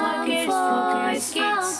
for kids, for kids, kids.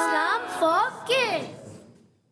Islam for kids.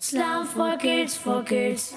Islam for kids, for kids.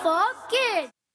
for kids.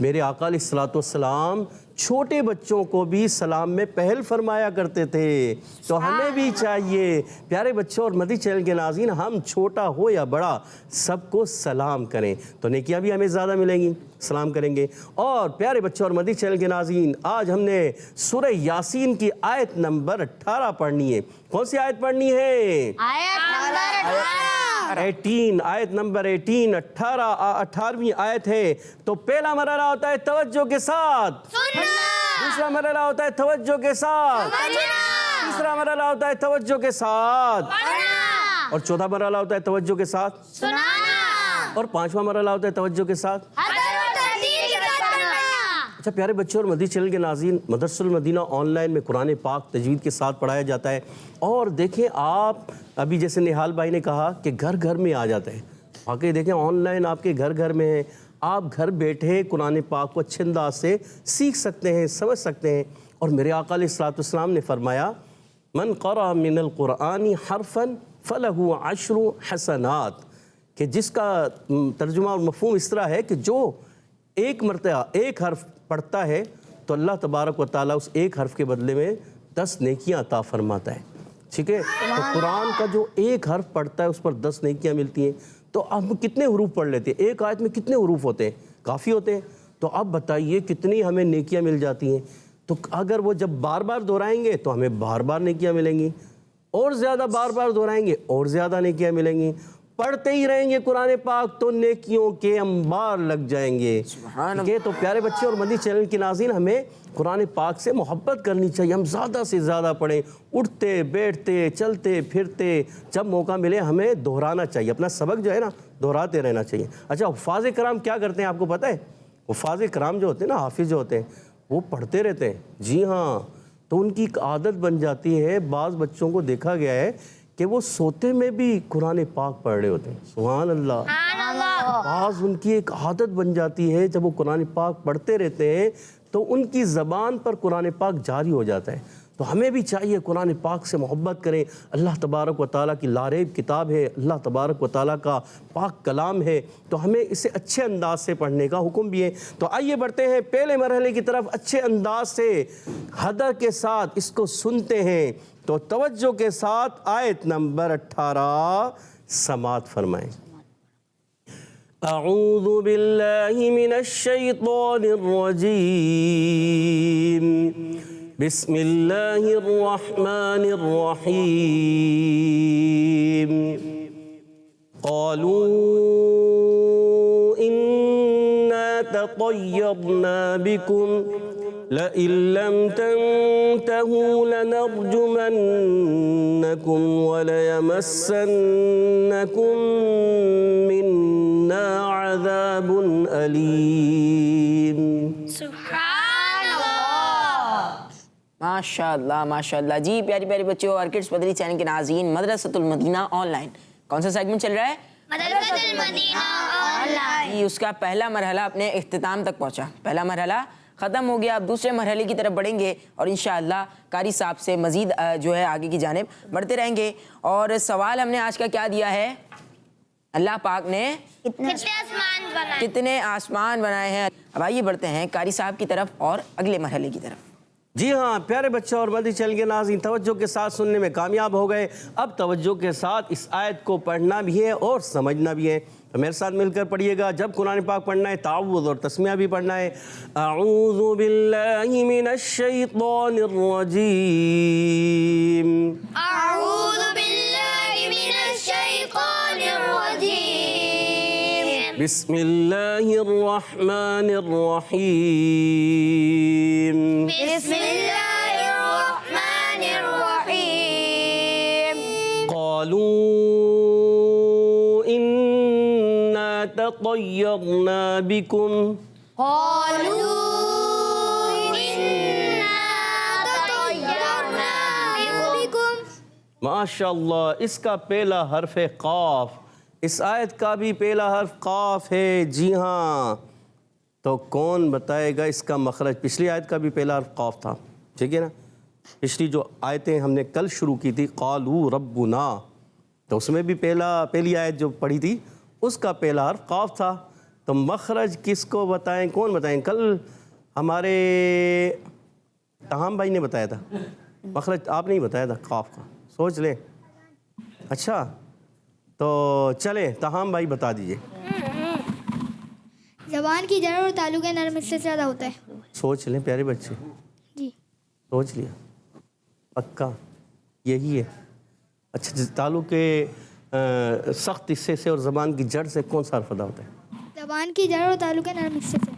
میرے آقا علیہ الصلوۃ والسلام چھوٹے بچوں کو بھی سلام میں پہل فرمایا کرتے تھے، تو ہمیں بھی چاہیے پیارے بچوں اور مدنی چینل کے ناظرین، ہم چھوٹا ہو یا بڑا سب کو سلام کریں تو نیکیاں بھی ہمیں زیادہ ملیں گی، سلام کریں گے۔ اور پیارے بچوں اور مدنی چینل کے ناظرین، آج ہم نے سورہ یاسین کی آیت نمبر 18 پڑھنی ہے۔ کون سی آیت پڑھنی ہے؟ آیت نمبر 18 18ویں آیت ہے۔ تو پہلا مرحلہ ہوتا ہے توجہ کے ساتھ، دوسرا مرحلہ ہوتا ہے توجہ کے ساتھ، تیسرا مرحلہ ہوتا ہے توجہ کے ساتھ، اور چوتھا مرحلہ ہوتا ہے توجہ کے ساتھ، اور پانچواں مرحلہ ہوتا ہے توجہ کے ساتھ۔ اچھا پیارے بچوں اور مدنی چینل کے ناظرین، مدرسہ المدینہ آن لائن میں قرآن پاک تجوید کے ساتھ پڑھایا جاتا ہے، اور دیکھیں آپ ابھی جیسے نہال بھائی نے کہا کہ گھر گھر میں آ جاتا ہے، واقعی دیکھیں آن لائن آپ کے گھر گھر میں ہے، آپ گھر بیٹھے قرآن پاک کو اچھے انداز سے سیکھ سکتے ہیں، سمجھ سکتے ہیں۔ اور میرے آقا علیہ الصلوۃ والسلام نے فرمایا من قرأ من القرآن حرفا فلہ 10 حسنات، کہ جس کا ترجمہ اور مفہوم اس طرح ہے کہ جو ایک مرتبہ ایک حرف پڑھتا ہے تو اللہ تبارک و تعالیٰ اس ایک حرف کے بدلے میں 10 نیکیاں عطا فرماتا ہے، ٹھیک ہے؟ تو قرآن کا جو ایک حرف پڑھتا ہے اس پر 10 نیکیاں ملتی ہیں۔ تو ہم کتنے حروف پڑھ لیتے ہیں؟ ایک آیت میں کتنے حروف ہوتے ہیں؟ کافی ہوتے ہیں۔ تو اب بتائیے کتنی ہمیں نیکیاں مل جاتی ہیں۔ تو اگر وہ جب بار بار دہرائیں گے تو ہمیں بار بار نیکیاں ملیں گی، اور زیادہ بار بار دہرائیں گے اور زیادہ نیکیاں ملیں گی، پڑھتے ہی رہیں گے قرآن پاک تو نیکیوں کے انبار لگ جائیں گے۔ ٹھیک ہے؟ تو پیارے بچے اور مدنی چینل کے ناظرین، ہمیں قرآن پاک سے محبت کرنی چاہیے، ہم زیادہ سے زیادہ پڑھیں، اٹھتے بیٹھتے چلتے پھرتے جب موقع ملے ہمیں دہرانا چاہیے، اپنا سبق جو ہے نا دہراتے رہنا چاہیے۔ اچھا حفاظ کرام کیا کرتے ہیں آپ کو پتہ ہے؟ حفاظ کرام جو ہوتے ہیں نا، حافظ جو ہوتے ہیں، وہ پڑھتے رہتے ہیں، جی ہاں، تو ان کی ایک عادت بن جاتی ہے۔ بعض بچوں کو دیکھا گیا ہے کہ وہ سوتے میں بھی قرآن پاک پڑھ رہے ہوتے ہیں، سبحان اللہ۔ بعض ان کی ایک عادت بن جاتی ہے، جب وہ قرآن پاک پڑھتے رہتے ہیں تو ان کی زبان پر قرآن پاک جاری ہو جاتا ہے۔ تو ہمیں بھی چاہیے قرآن پاک سے محبت کریں، اللہ تبارک و تعالیٰ کی لاریب کتاب ہے، اللہ تبارک و تعالیٰ کا پاک کلام ہے، تو ہمیں اسے اچھے انداز سے پڑھنے کا حکم بھی ہے۔ تو آئیے بڑھتے ہیں پہلے مرحلے کی طرف، اچھے انداز سے حدر کے ساتھ اس کو سنتے ہیں۔ تو توجہ کے ساتھ آیت نمبر 18 سماعت فرمائیں۔ اعوذ باللہ من الشیطان الرجیم، بسم اللہ الرحمن الرحیم۔ قالوا انا تطیرنا بکم لئن لم تنتهوا لنرجمنكم وليمسنكم منا عذاب أليم۔ ماشاء اللہ ماشاء اللہ۔ جی پیاری پیاری بچوں اور کڈس مدنی چینل کے ناظرین، مدرسۃ المدینہ آن لائن کون سا سیگمنٹ چل رہا ہے؟ مدرسۃ المدینہ آن لائن۔ جی اس کا پہلا مرحلہ اپنے اختتام تک پہنچا، پہلا مرحلہ ختم ہو گیا۔ اب دوسرے مرحلے کی طرف بڑھیں گے اور انشاءاللہ قاری صاحب سے مزید جو ہے آگے کی جانب بڑھتے رہیں گے۔ اور سوال ہم نے آج کا کیا دیا ہے؟ اللہ پاک نے کتنے آسمان بنائے ہیں؟ اب آئیے بڑھتے ہیں قاری صاحب کی طرف اور اگلے مرحلے کی طرف۔ جی ہاں پیارے بچوں اور مدنی چینل کے ناظرین، توجہ کے ساتھ سننے میں کامیاب ہو گئے، اب توجہ کے ساتھ اس آیت کو پڑھنا بھی ہے اور سمجھنا بھی ہے۔ تو میرے ساتھ مل کر پڑھیے گا، جب قرآن پاک پڑھنا ہے تعوذ اور تسمیہ بھی پڑھنا ہے۔ اعوذ باللہ من الشیطان الرجیم، اعوذ باللہ من الشیطان الرجیم، بسم اللہ الرحمن الرحیم۔ بسم اللہ الرحمن الرحیم۔ قالوا انا تطیرنا بکم، قالوا انا تطیرنا بکم۔ ماشاء اللہ، اس کا پہلا حرف ہے قاف، اس آیت کا بھی پہلا حرف قاف ہے، جی ہاں۔ تو کون بتائے گا اس کا مخرج؟ پچھلی آیت کا بھی پہلا حرف قاف تھا، ٹھیک ہے نا؟ پچھلی جو آیتیں ہم نے کل شروع کی تھی قالوا ربنا، تو اس میں بھی پہلی آیت جو پڑھی تھی اس کا پہلا حرف قاف تھا۔ تو مخرج کس کو بتائیں؟ کون بتائیں؟ کل ہمارے تہام بھائی نے بتایا تھا مخرج، آپ نے ہی بتایا تھا قاف کا، سوچ لیں۔ اچھا تو چلیں تہام بھائی بتا دیجئے۔ زبان کی جڑ اور تعلق نرم حصے سے زیادہ ہوتا ہے۔ سوچ لیں پیارے بچے، جی سوچ لیا پکا یہی ہے۔ اچھا تعلق کے سخت حصے سے اور زبان کی جڑ سے کون سا حرف ادا ہوتا ہے؟ زبان کی جڑ اور تعلق نرم حصے سے۔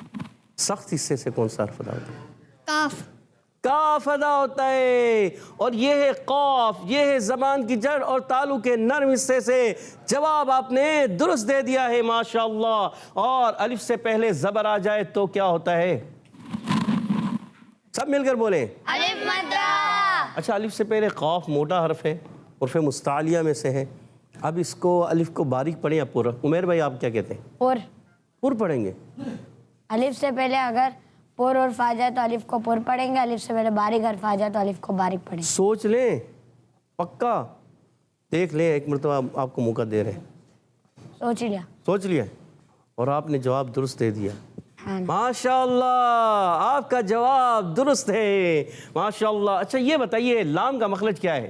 سخت حصے سے کون سا حرف ادا ہوتا ہے؟ کاف۔ کاف ادا ہوتا ہے، اور یہ ہے قاف، یہ ہے زبان کی جڑ اور تعلق کے نرم حصے سے۔ جواب آپ نے درست دے دیا ہے ماشاءاللہ۔ اور الف سے پہلے زبر آ جائے تو کیا ہوتا ہے؟ سب مل کر بولیں۔ الف مدہ۔ اچھا الف سے پہلے قاف موٹا حرف ہے، حروف مستعلیہ میں سے ہے۔ اب اس کو الف کو باریک پڑھیں یا پورا؟ عمیر بھائی آپ کیا کہتے ہیں؟ پر پر پڑھیں گے؟ الف سے پہلے اگر پر حرف آ جائے تو الف کو پر پڑھیں گے، الف سے پہلے باریک حرف آ جائے تو الف کو باریک پڑھیں گے۔ سوچ لیں پکا، دیکھ لیں، ایک مرتبہ آپ کو موقع دے رہے ہیں۔ سوچ ہی لیا۔ سوچ لیا اور آپ نے جواب درست دے دیا۔ ہاں ماشاءاللہ آپ کا جواب درست ہے ماشاءاللہ۔ اچھا یہ بتائیے لام کا مخرج کیا ہے؟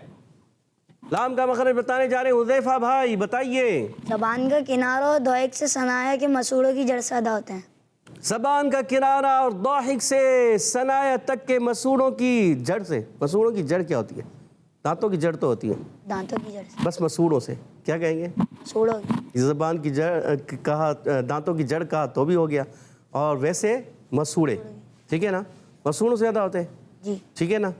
لام کا مخرج بتانے جا رہے ہیں، حذیفہ بھائی بتائیے۔ زبان کا کنارہ اور ضحک سے ثنایا کے مسوڑوں کی جڑ سے ادا ہوتے ہیں۔ زبان کا کنارہ اور ضاحک سے ثنایا تک کے مسوڑوں کی جڑ سے۔ مسوڑوں کی جڑ کیا ہوتی ہے؟ دانتوں کی جڑ تو ہوتی ہے، دانتوں کی جڑ سے، بس مسوڑوں سے کیا کہیں گے؟ مسوڑوں کی۔ زبان کی جڑ کہا، دانتوں کی جڑ کہا تو بھی ہو گیا، اور ویسے مسوڑے، ٹھیک ہے نا، مسوڑوں سے زیادہ ہوتے ہیں، جی ٹھیک ہے نا۔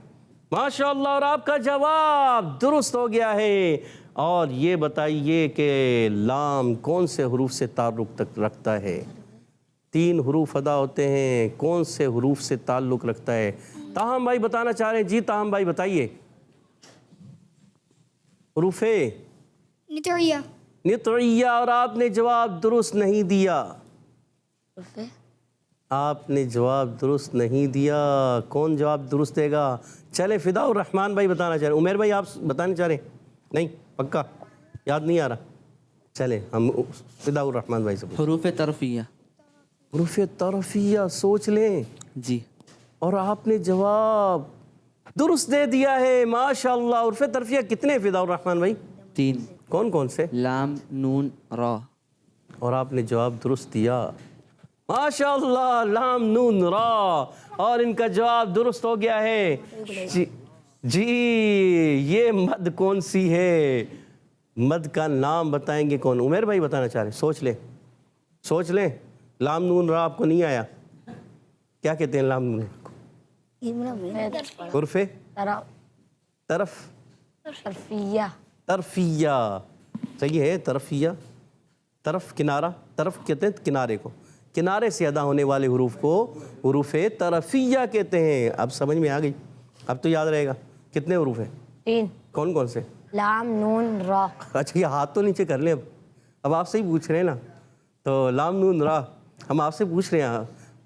ماشاءاللہ اور آپ کا جواب درست ہو گیا ہے۔ اور یہ بتائیے کہ لام کون سے حروف سے تعلق تک رکھتا ہے؟ 3 حروف ادا ہوتے ہیں، کون سے حروف سے تعلق رکھتا ہے؟ تاہم بھائی بتانا چاہ رہے ہیں، جی تاہم بھائی بتائیے۔ حروف نطعیہ۔ نطعیہ، اور آپ نے جواب درست نہیں دیا، آپ نے جواب درست نہیں دیا۔ کون جواب درست دے گا؟ چلے فداء الرحمن بھائی بتانا چاہ رہے ہیں۔ عمیر بھائی آپ بتانا چاہ رہے ہیں؟ نہیں پکا یاد نہیں آ رہا؟ چلے ہم فداء الرحمن بھائی سے۔ حروف طرفیہ۔ حروف طرفیہ، سوچ لیں، جی اور آپ نے جواب درست دے دیا ہے ماشاءاللہ۔ حروف طرفیہ کتنے فداء الرحمن بھائی؟ 3، کون کون سے؟ لام، نون، را۔ اور آپ نے جواب درست دیا ماشاءاللہ، لام نون را، اور ان کا جواب درست ہو گیا ہے۔ جی یہ مد کون سی ہے؟ مد کا نام بتائیں گے کون؟ عمیر بھائی بتانا چاہ رہے ہیں، سوچ لیں، سوچ لیں۔ لام نون را آپ کو نہیں آیا؟ کیا کہتے ہیں لام نون کو؟ حرف طرف، طرفیہ، طرفیہ، صحیح ہے، طرفیہ، طرف کنارہ، طرف کہتے ہیں کنارے کو، کنارے سے ادا ہونے والے حروف کو حروف طرفیہ کہتے ہیں۔ اب سمجھ میں آ گئی، اب تو یاد رہے گا۔ کتنے حروف ہیں؟ 3، کون کون سے؟ لام نون را۔ اچھا یہ ہاتھ تو نیچے کر لیں، اب آپ سے ہی پوچھ رہے ہیں نا، تو لام نون را ہم آپ سے پوچھ رہے ہیں۔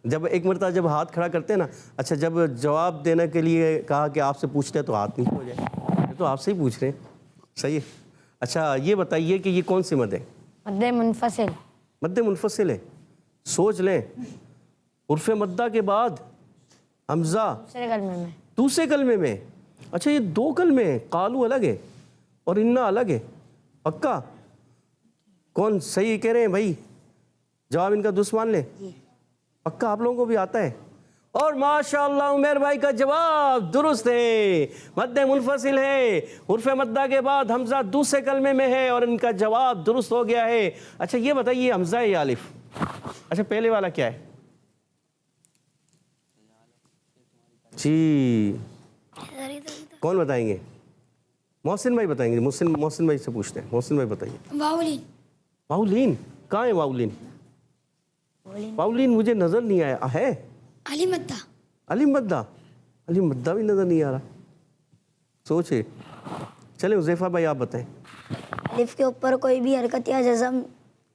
جب ایک مرتبہ جب ہاتھ کھڑا کرتے ہیں نا، اچھا جب جواب دینے کے لیے کہا کہ آپ سے پوچھتے ہیں تو ہاتھ نیچے ہو جائے، تو آپ سے ہی پوچھ رہے ہیں، صحیح ہے۔ اچھا یہ بتائیے کہ یہ کون سی مد ہے؟ مد منفصل۔ مد منفصل ہے، سوچ لیں۔ حرف مدہ کے بعد حمزہ دوسرے کلمے میں، دوسرے کلمے میں۔ اچھا یہ 2 کلمے ہیں، قالو الگ ہے اور انا الگ ہے، پکا؟ کون صحیح کہہ رہے ہیں بھائی؟ جواب ان کا درست مان لیں، پکا آپ لوگوں کو بھی آتا ہے؟ اور ماشاءاللہ عمیر بھائی کا جواب درست ہے، مد منفصل ہے، حرف مدہ کے بعد حمزہ دوسرے کلمے میں ہے، اور ان کا جواب درست ہو گیا ہے۔ اچھا یہ بتائیے حمزہ ہے یا الف؟ اچھا پہلے والا کیا ہے؟ جی کون بتائیں گے؟ محسن بھائی بتائیں گے، محسن بھائی سے پوچھتے ہیں، محسن بھائی بتائیے۔ واولین۔ واولین کہاں ہے؟ واولین، واولین مجھے نظر نہیں آیا ہے۔ علی مدہ۔ علی مدہ، علی مدہ بھی نظر نہیں آ رہا، سوچے۔ چلیں حذیفہ بھائی آپ بتائیں۔ الف کے اوپر کوئی بھی حرکت یا جزم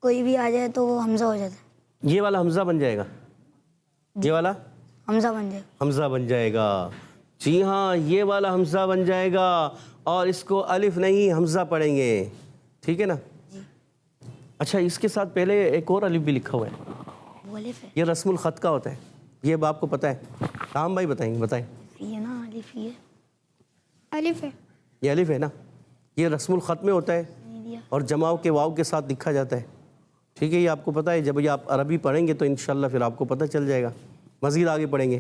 کوئی بھی آ جائے تو وہ حمزہ ہو جاتا ہے۔ یہ والا حمزہ بن جائے گا، یہ والا حمزہ بن جائے گا۔ حمزہ بن جائے گا، جی ہاں یہ والا حمزہ بن جائے گا، اور اس کو الف نہیں حمزہ پڑھیں گے، ٹھیک ہے نا؟ اچھا اس کے ساتھ پہلے ایک اور الف بھی لکھا ہوا ہے، یہ رسم الخط کا ہوتا ہے، یہ اب آپ کو پتہ ہے؟ رام بھائی بتائیں گے، بتائیں۔ یہ نا الف یہ الف ہے. یہ الف ہے نا، یہ رسم الخط میں ہوتا ہے اور جماؤ کے واو کے ساتھ لکھا جاتا ہے، ٹھیک ہے؟ یہ آپ کو پتہ ہے، جب یہ آپ عربی پڑھیں گے تو انشاءاللہ پھر آپ کو پتہ چل جائے گا، مزید آگے پڑھیں گے،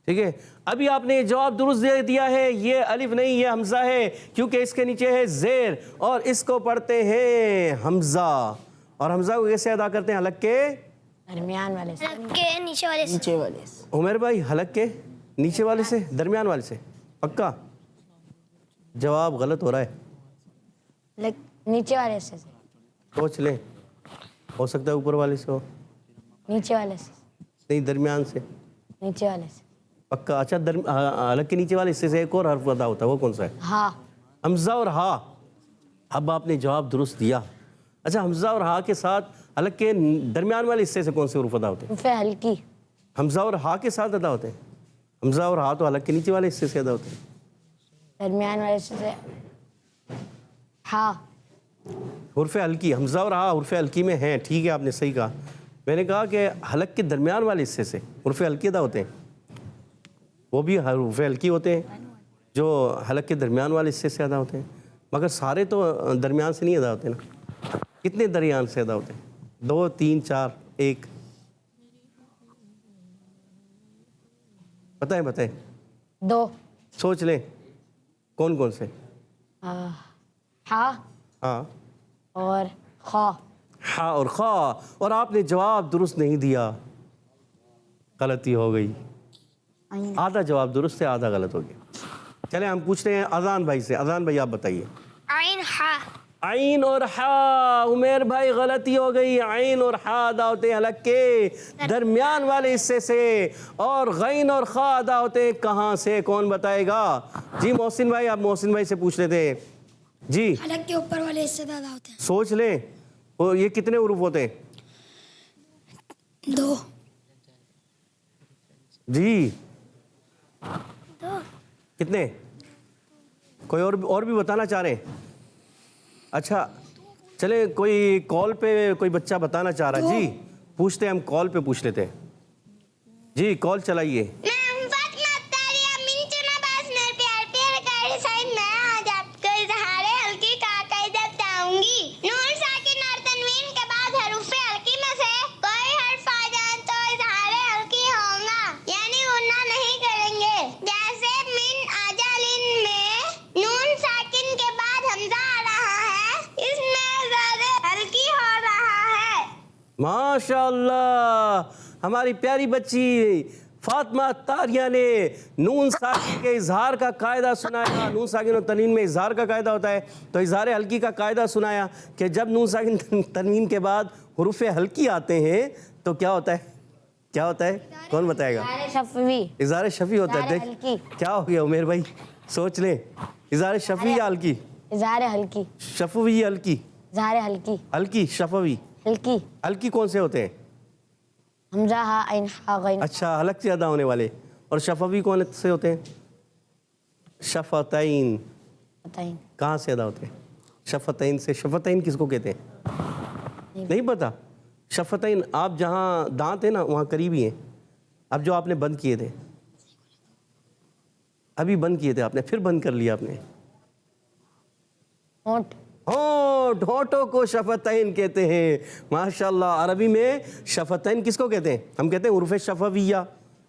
ٹھیک ہے؟ ابھی آپ نے جواب درست دے دیا ہے، یہ الف نہیں، یہ حمزہ ہے، کیونکہ اس کے نیچے ہے زیر اور اس کو پڑھتے ہیں حمزہ، اور حمزہ کو کیسے ادا کرتے ہیں؟ حلق کے درمیان والے سے. کے نیچے والے سے. نیچے والے سے. عمر بھائی حلق کے نیچے والے سے، درمیان والے سے، پکا؟ جواب غلط ہو رہا ہے، نیچے والے سے. سوچ لیں، ہو سکتا ہے اوپر والے سے ہو، نیچے والے سے. نہیں درمیان سے، نیچے والے سے. پکا؟ اچھا حلق کے نیچے والے حصے سے ایک اور حرف ادا ہوتا ہے، وہ کون سا ہے؟ ہاں. حمزہ اور ہا. اب آپ نے جواب درست دیا. اچھا حمزہ اور ہا کے ساتھ حلق کے درمیان والے حصے سے کون سے حروف ادا ہوتے ہیں؟ حروف ہلکی. حمزہ اور ہا کے ساتھ ادا ہوتے ہیں. حمزہ اور ہا تو حلق کے نیچے والے حصے سے ادا ہوتے ہیں. درمیان والے سے ہاں. حرف ہلکی، حمزہ اور ہا حرف ہلکی میں ہیں، ٹھیک ہے، آپ نے صحیح کہا. میں نے کہا کہ حلق کے درمیان والے حصے سے حرف ہلکی ادا ہوتے ہیں، وہ بھی حروف ہلکی ہوتے ہیں جو حلق کے درمیان والے حصے سے ادا ہوتے ہیں، مگر سارے تو درمیان سے نہیں ادا ہوتے نا. کتنے درمیان سے ادا ہوتے ہیں؟ 2 3 4 1؟ بتائیں بتائیں. 2. سوچ لیں کون کون سے؟ ہاں ہاں اور خا. ہاں اور خا. اور آپ نے جواب درست نہیں دیا، غلطی ہو گئی. آدھا جواب درست ہے، آدھا غلط ہو گیا. چلیں ہم پوچھتے ہیں اذان بھائی سے. اذان بھائی آپ بتائیے. عین ہا. عین اور ہا. عمیر بھائی غلطی ہو گئی. عین اور ہا ادا ہوتے ہیں حلق کے درمیان والے حصے سے، اور غین اور خا ادا ہوتے ہیں کہاں سے؟ کون بتائے گا؟ جی محسن بھائی، آپ محسن بھائی سے پوچھ لیتے ہیں. جی حلق کے اوپر والے حصے زیادہ ہوتے ہیں. سوچ لیں، یہ کتنے حروف ہوتے ہیں؟ 2. جی کتنے؟ کوئی اور بھی بتانا چاہ رہے ہیں؟ اچھا چلیں کوئی کال پہ کوئی بچہ بتانا چاہ رہا ہے. جی پوچھتے ہیں، ہم کال پہ پوچھ لیتے ہیں. جی کال چلائیے. ماشاء اللہ، ہماری پیاری بچی فاطمہ تاریہ نے نون ساکن کے اظہار کا قاعدہ سنایا. نون ساکن و تنوین میں اظہار کا قاعدہ ہوتا ہے، تو اظہار ہلکی کا قاعدہ سنایا کہ جب نون ساکن تنوین کے بعد حروف ہلکی آتے ہیں تو کیا ہوتا ہے؟ کیا ہوتا ہے؟ کون بتائے گا؟ شفوی. اظہار شفی ہوتا ہے. دیکھ کیا ہو گیا عمیر بھائی، سوچ لیں. اظہار شفی یا ہلکی؟ اظہار ہلکی. شفوی یا ہلکی؟ اظہار ہلکی. ہلکی شفوی. ہلکی. ہلکی کون سے ہوتے ہیں؟ حمزہ ہا عین ہا غین. اچھا حلق سے ادا ہونے والے. اور شفوی کون سے ہوتے ہیں؟ شفتین. بتائیں. کہاں سے ادا ہوتے ہیں؟ شفتین سے. شفتین کس کو کہتے ہیں؟ نہیں پتا؟ شفتین آپ جہاں دانت ہیں نا وہاں قریبی ہیں. اب جو آپ نے بند کیے تھے، ابھی بند کیے تھے آپ نے، پھر بند کر لیا آپ نے. ہونٹ. ہونٹ. ہونٹوں کو شفتین کہتے ہیں. ماشاءاللہ. عربی میں شفتین کس کو کہتے ہیں؟ ہم کہتے ہیں حروف شفویہ.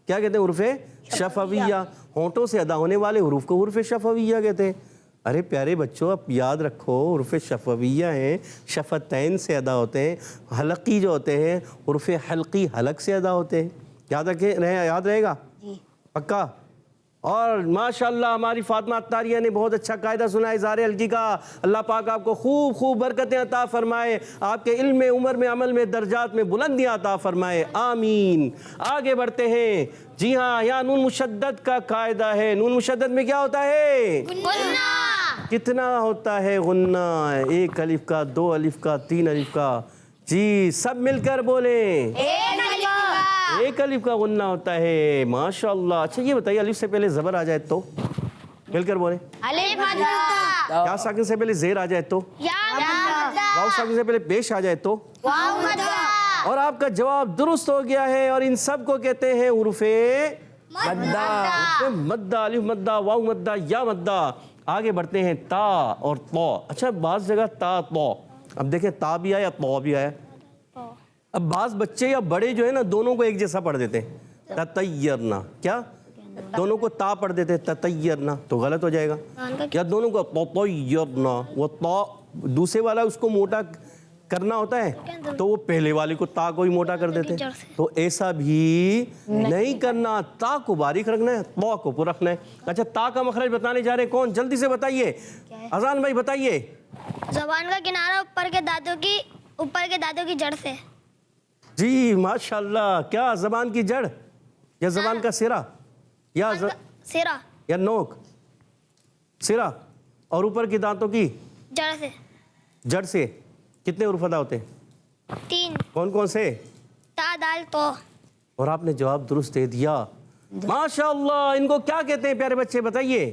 کیا کہتے ہیں؟ حروف شفویہ. ہونٹوں سے ادا ہونے والے حروف کو حروف شفویہ کہتے ہیں. ارے پیارے بچوں، اب یاد رکھو، حروف شفویہ ہیں، شفتین سے ادا ہوتے ہیں. حلقی جو ہوتے ہیں حروف حلقی حلق سے ادا ہوتے ہیں. یاد رہے گا؟ پکا؟ اور ماشاءاللہ ہماری فاطمہ تاریہ نے بہت اچھا قاعدہ سنا ہے اظہار ہلکی کا. اللہ پاک آپ کو خوب خوب برکتیں عطا فرمائے، آپ کے علم میں، عمر میں، عمل میں، درجات میں بلندیاں عطا فرمائے. آمین. آگے بڑھتے ہیں. جی ہاں، یہاں نون مشدد کا قاعدہ ہے. نون مشدد میں کیا ہوتا ہے؟ غنہ. کتنا ہوتا ہے غنہ؟ 1 الف کا، 2 الف کا، 3 الف کا. جی سب مل کر بولیں. 1 الف کا غنہ ہوتا ہے. ماشاءاللہ. اچھا یہ بتائیے، الف سے پہلے زبر آ جائے تو؟ مل کر بولیں. الف مدہ. یا ساکن سے پہلے زیر آ جائے تو؟ یا مدہ. واو ساکن سے پہلے پیش آ جائے تو؟ واو مدہ. اور آپ کا جواب درست ہو گیا ہے، اور ان سب کو کہتے ہیں حروف مدہ. مدہ. الف مدہ، واو مدہ، یا مدہ. آگے بڑھتے ہیں تا اور طا. اچھا بعض جگہ تا طا، اب دیکھیں تا بھی آیا طا بھی آیا. اب بعض بچے یا بڑے جو ہے نا دونوں کو ایک جیسا پڑھ دیتے ہیں، تطیرنا. کیا دونوں کو تا پڑھ دیتے ہیں تطیرنا، تو غلط ہو جائے گا. یا دونوں کو تطیرنا، وہ تا دوسرے والا اس کو موٹا کرنا ہوتا ہے تو وہ پہلے والے کو تا کو ہی موٹا کر دیتے ہیں. تو ایسا بھی نہیں کرنا، تا کو باریک رکھنا ہے، تا کو پر رکھنا ہے. اچھا تا کا مخرج بتانے جا رہے ہیں، کون جلدی سے بتائیے. اذان بھائی بتائیے. زبان کا کنارہ اوپر کے دانتوں کی جڑ سے. جی ماشاءاللہ. کیا زبان کی جڑ یا زبان کا سرا یا سیرا یا نوک؟ سرا. اور اوپر کی دانتوں کی جڑ سے. جڑ سے. کتنے حروف ادا ہوتے ہیں؟ 3. کون کون سے؟ تا دال تو. اور آپ نے جواب درست دے دیا، ماشاءاللہ. ان کو کیا کہتے ہیں پیارے بچے بتائیے؟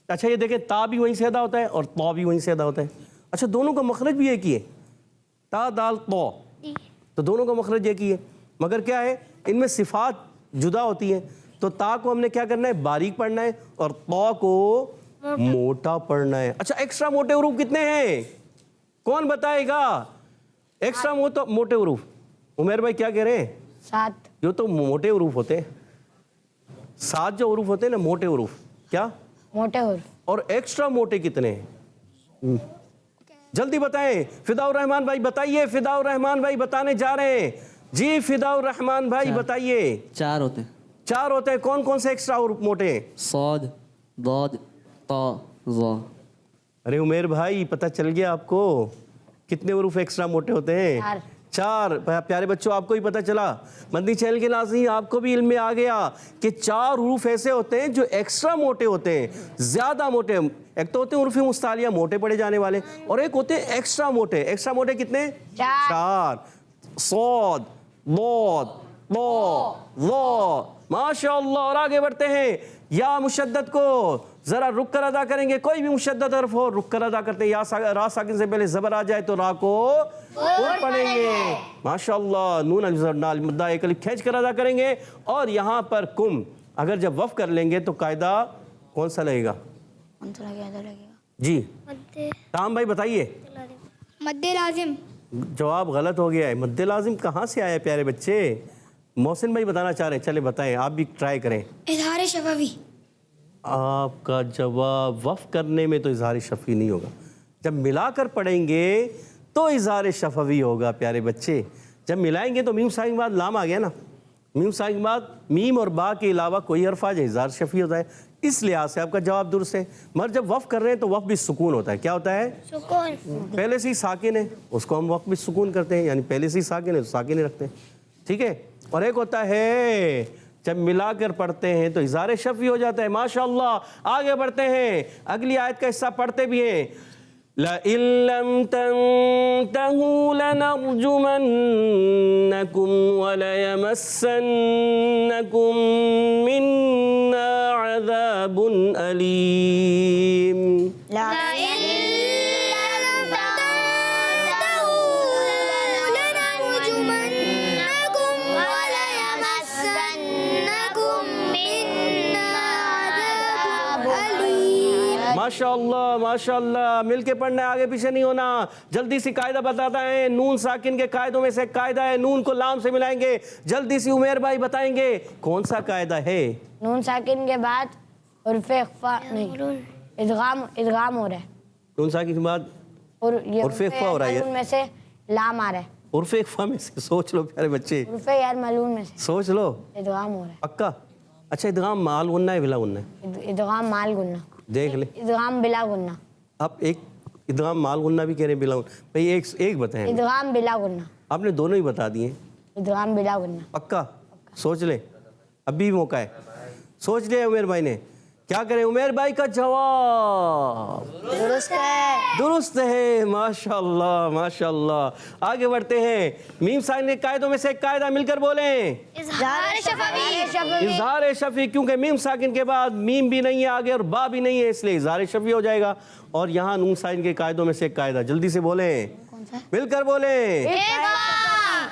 اچھا یہ دیکھیں تا بھی وہیں سے ادا ہوتا ہے اور طا بھی وہیں سے ادا ہوتا ہے. اچھا دونوں کا مخرج بھی ایک ہی ہے، تا دال طا، تو دونوں کا مخرج ایک ہی ہے، مگر کیا ہے ان میں صفات جدا ہوتی ہیں. تو تا کو ہم نے کیا کرنا ہے؟ باریک پڑھنا ہے، اور طا کو موٹا پڑھنا ہے. اچھا ایکسٹرا موٹے حروف کتنے ہیں؟ کون بتائے گا ایکسٹرا موٹے حروف؟ عمیر بھائی کیا کہہ رہے ہیں؟ 7. جو تو موٹے حروف ہوتے ہیں، 7 جو حروف ہوتے ہیں نا موٹے حروف. کیا موٹے حروف. اور ایکسٹرا موٹے کتنے ہیں؟ جلدی بتائیں. فداء الرحمان بھائی بتائیے. فداء الرحمان بھائی بتانے جا رہے ہیں. جی فداء الرحمان بھائی بتائیے. 4 ہوتے ہیں. 4 ہوتے ہیں. کون کون سے ایکسٹرا حروف موٹے ہیں؟ صاد، ضاد، طا، ظا. ارے عمیر بھائی پتہ چل گیا آپ کو کتنے حروف ایکسٹرا موٹے ہوتے ہیں؟ 4. پیارے بچوں آپ کو ہی پتہ چلا، مدنی چینل کے ناظرین آپ کو بھی علم میں آ گیا کہ 4 حروف ایسے ہوتے ہیں جو ایکسٹرا موٹے ہوتے ہیں، زیادہ موٹے. ایک تو ہوتے ہیں حروف مستعلیہ موٹے پڑے جانے والے، اور ایک ہوتے ہیں ایکسٹرا موٹے. ایکسٹرا موٹے کتنے؟ 4. صاد، ضاد، طا، ظا. ماشاءاللہ. اور آگے بڑھتے ہیں. یا مشدد کو ذرا رک کر ادا کریں گے. کوئی بھی مشدد حرف ہو رک کر ادا کرتے ہیں. یا را ساکن سے پہلے زبر آ جائے تو را کو پر پڑھیں گے. ماشاءاللہ. نون الف زبر نال مدہ ایک الف کھینچ کر ادا کریں گے. اور یہاں پر کم اگر جب وف کر لیں گے تو قاعدہ کون سا لگے گا؟ جی تام بھائی بتائیے. مد لازم. جواب غلط ہو گیا ہے. مد لازم کہاں سے آیا پیارے بچے؟ محسن بھائی بتانا چاہ رہے ہیں، چلے بتائیں، آپ بھی ٹرائی کریں. اظہار شفوی. آپ کا جواب وف کرنے میں تو اظہار شفوی نہیں ہوگا، جب ملا کر پڑھیں گے تو اظہار شفوی ہوگا پیارے بچے. جب ملائیں گے تو میم ساکن کے بعد لام آ گیا نا، میم ساکن کے بعد میم اور با کے علاوہ کوئی حرف آ جائے اظہار شفوی ہوتا ہے. اس لحاظ سے آپ کا جواب درست ہے. مگر جب وف کر رہے ہیں تو وف بھی سکون ہوتا ہے. کیا ہوتا ہے؟ سکون. پہلے سے ہی ساکن ہے اس کو ہم وف بھی سکون کرتے ہیں، یعنی پہلے سے ہی ساکن ہے تو ساکن ہی رکھتے ہیں. ٹھیک ہے. اور ایک ہوتا ہے جب ملا کر پڑھتے ہیں تو اظہار شفوی ہو جاتا ہے. ماشاءاللہ. آگے بڑھتے ہیں، اگلی آیت کا حصہ پڑھتے بھی ہیں. لَئِن لَّمْ تَنْتَهُوا لَنَرْجُمَنَّكُمْ وَلَيَمَسَّنَّكُمْ مِنَّا عَذَابٌ أَلِيمٌ. ماشاءاللہ ماشاءاللہ. مل کے پڑھنا ہے، آگے پیچھے نہیں ہونا. جلدی سے قاعدہ بتاتا ہے. نون ساکن کے قاعدوں میں سے قاعدہ ہے، نون کو لام سے ملائیں گے. جلدی سے عمیر بھائی بتائیں گے کون سا قاعدہ ہے؟ نون ساکن کے بعد حرف اخفا نہیں، ادغام ہو رہا ہے. نون ساکن کے بعد حرف اخفا ہو رہا ہے. ملعون میں سے لام آ رہا ہے. حرف اخفا میں سے سوچ لو پیارے بچے، حرف یار ملعون میں سے سوچ لو. ادغام ہو رہا پکا؟ اچھا ادغام مال غنہ ہے بلا غنہ ہے؟ ادغام مال گنہ. دیکھ لیں. ادغام بلا گنہ. آپ ایک ادغام مال غنہ بھی کہہ رہے ہیں بلا غنہ. بھئی ایک بتائیں. ادغام بلا گنہ. آپ نے دونوں ہی بتا دیے. ادغام بلا گنہ. پکا؟ سوچ لیں، ابھی موقع ہے. سوچ لیں عمیر بھائی نے. کیا کریں؟ عمیر بھائی کا جواب درست ہے. درست ہے. ماشاءاللہ ماشاءاللہ. آگے بڑھتے ہیں. میم ساکن کے قاعدوں میں سے ایک قاعدہ مل کر بولیں. اظہار شفوی. اظہار شفوی، کیونکہ میم ساکن کے بعد میم بھی نہیں ہے آگے اور با بھی نہیں ہے، اس لیے اظہار شفوی ہو جائے گا. اور یہاں نون ساکن کے قاعدوں میں سے ایک قاعدہ جلدی سے بولیں، مل کر بولیں.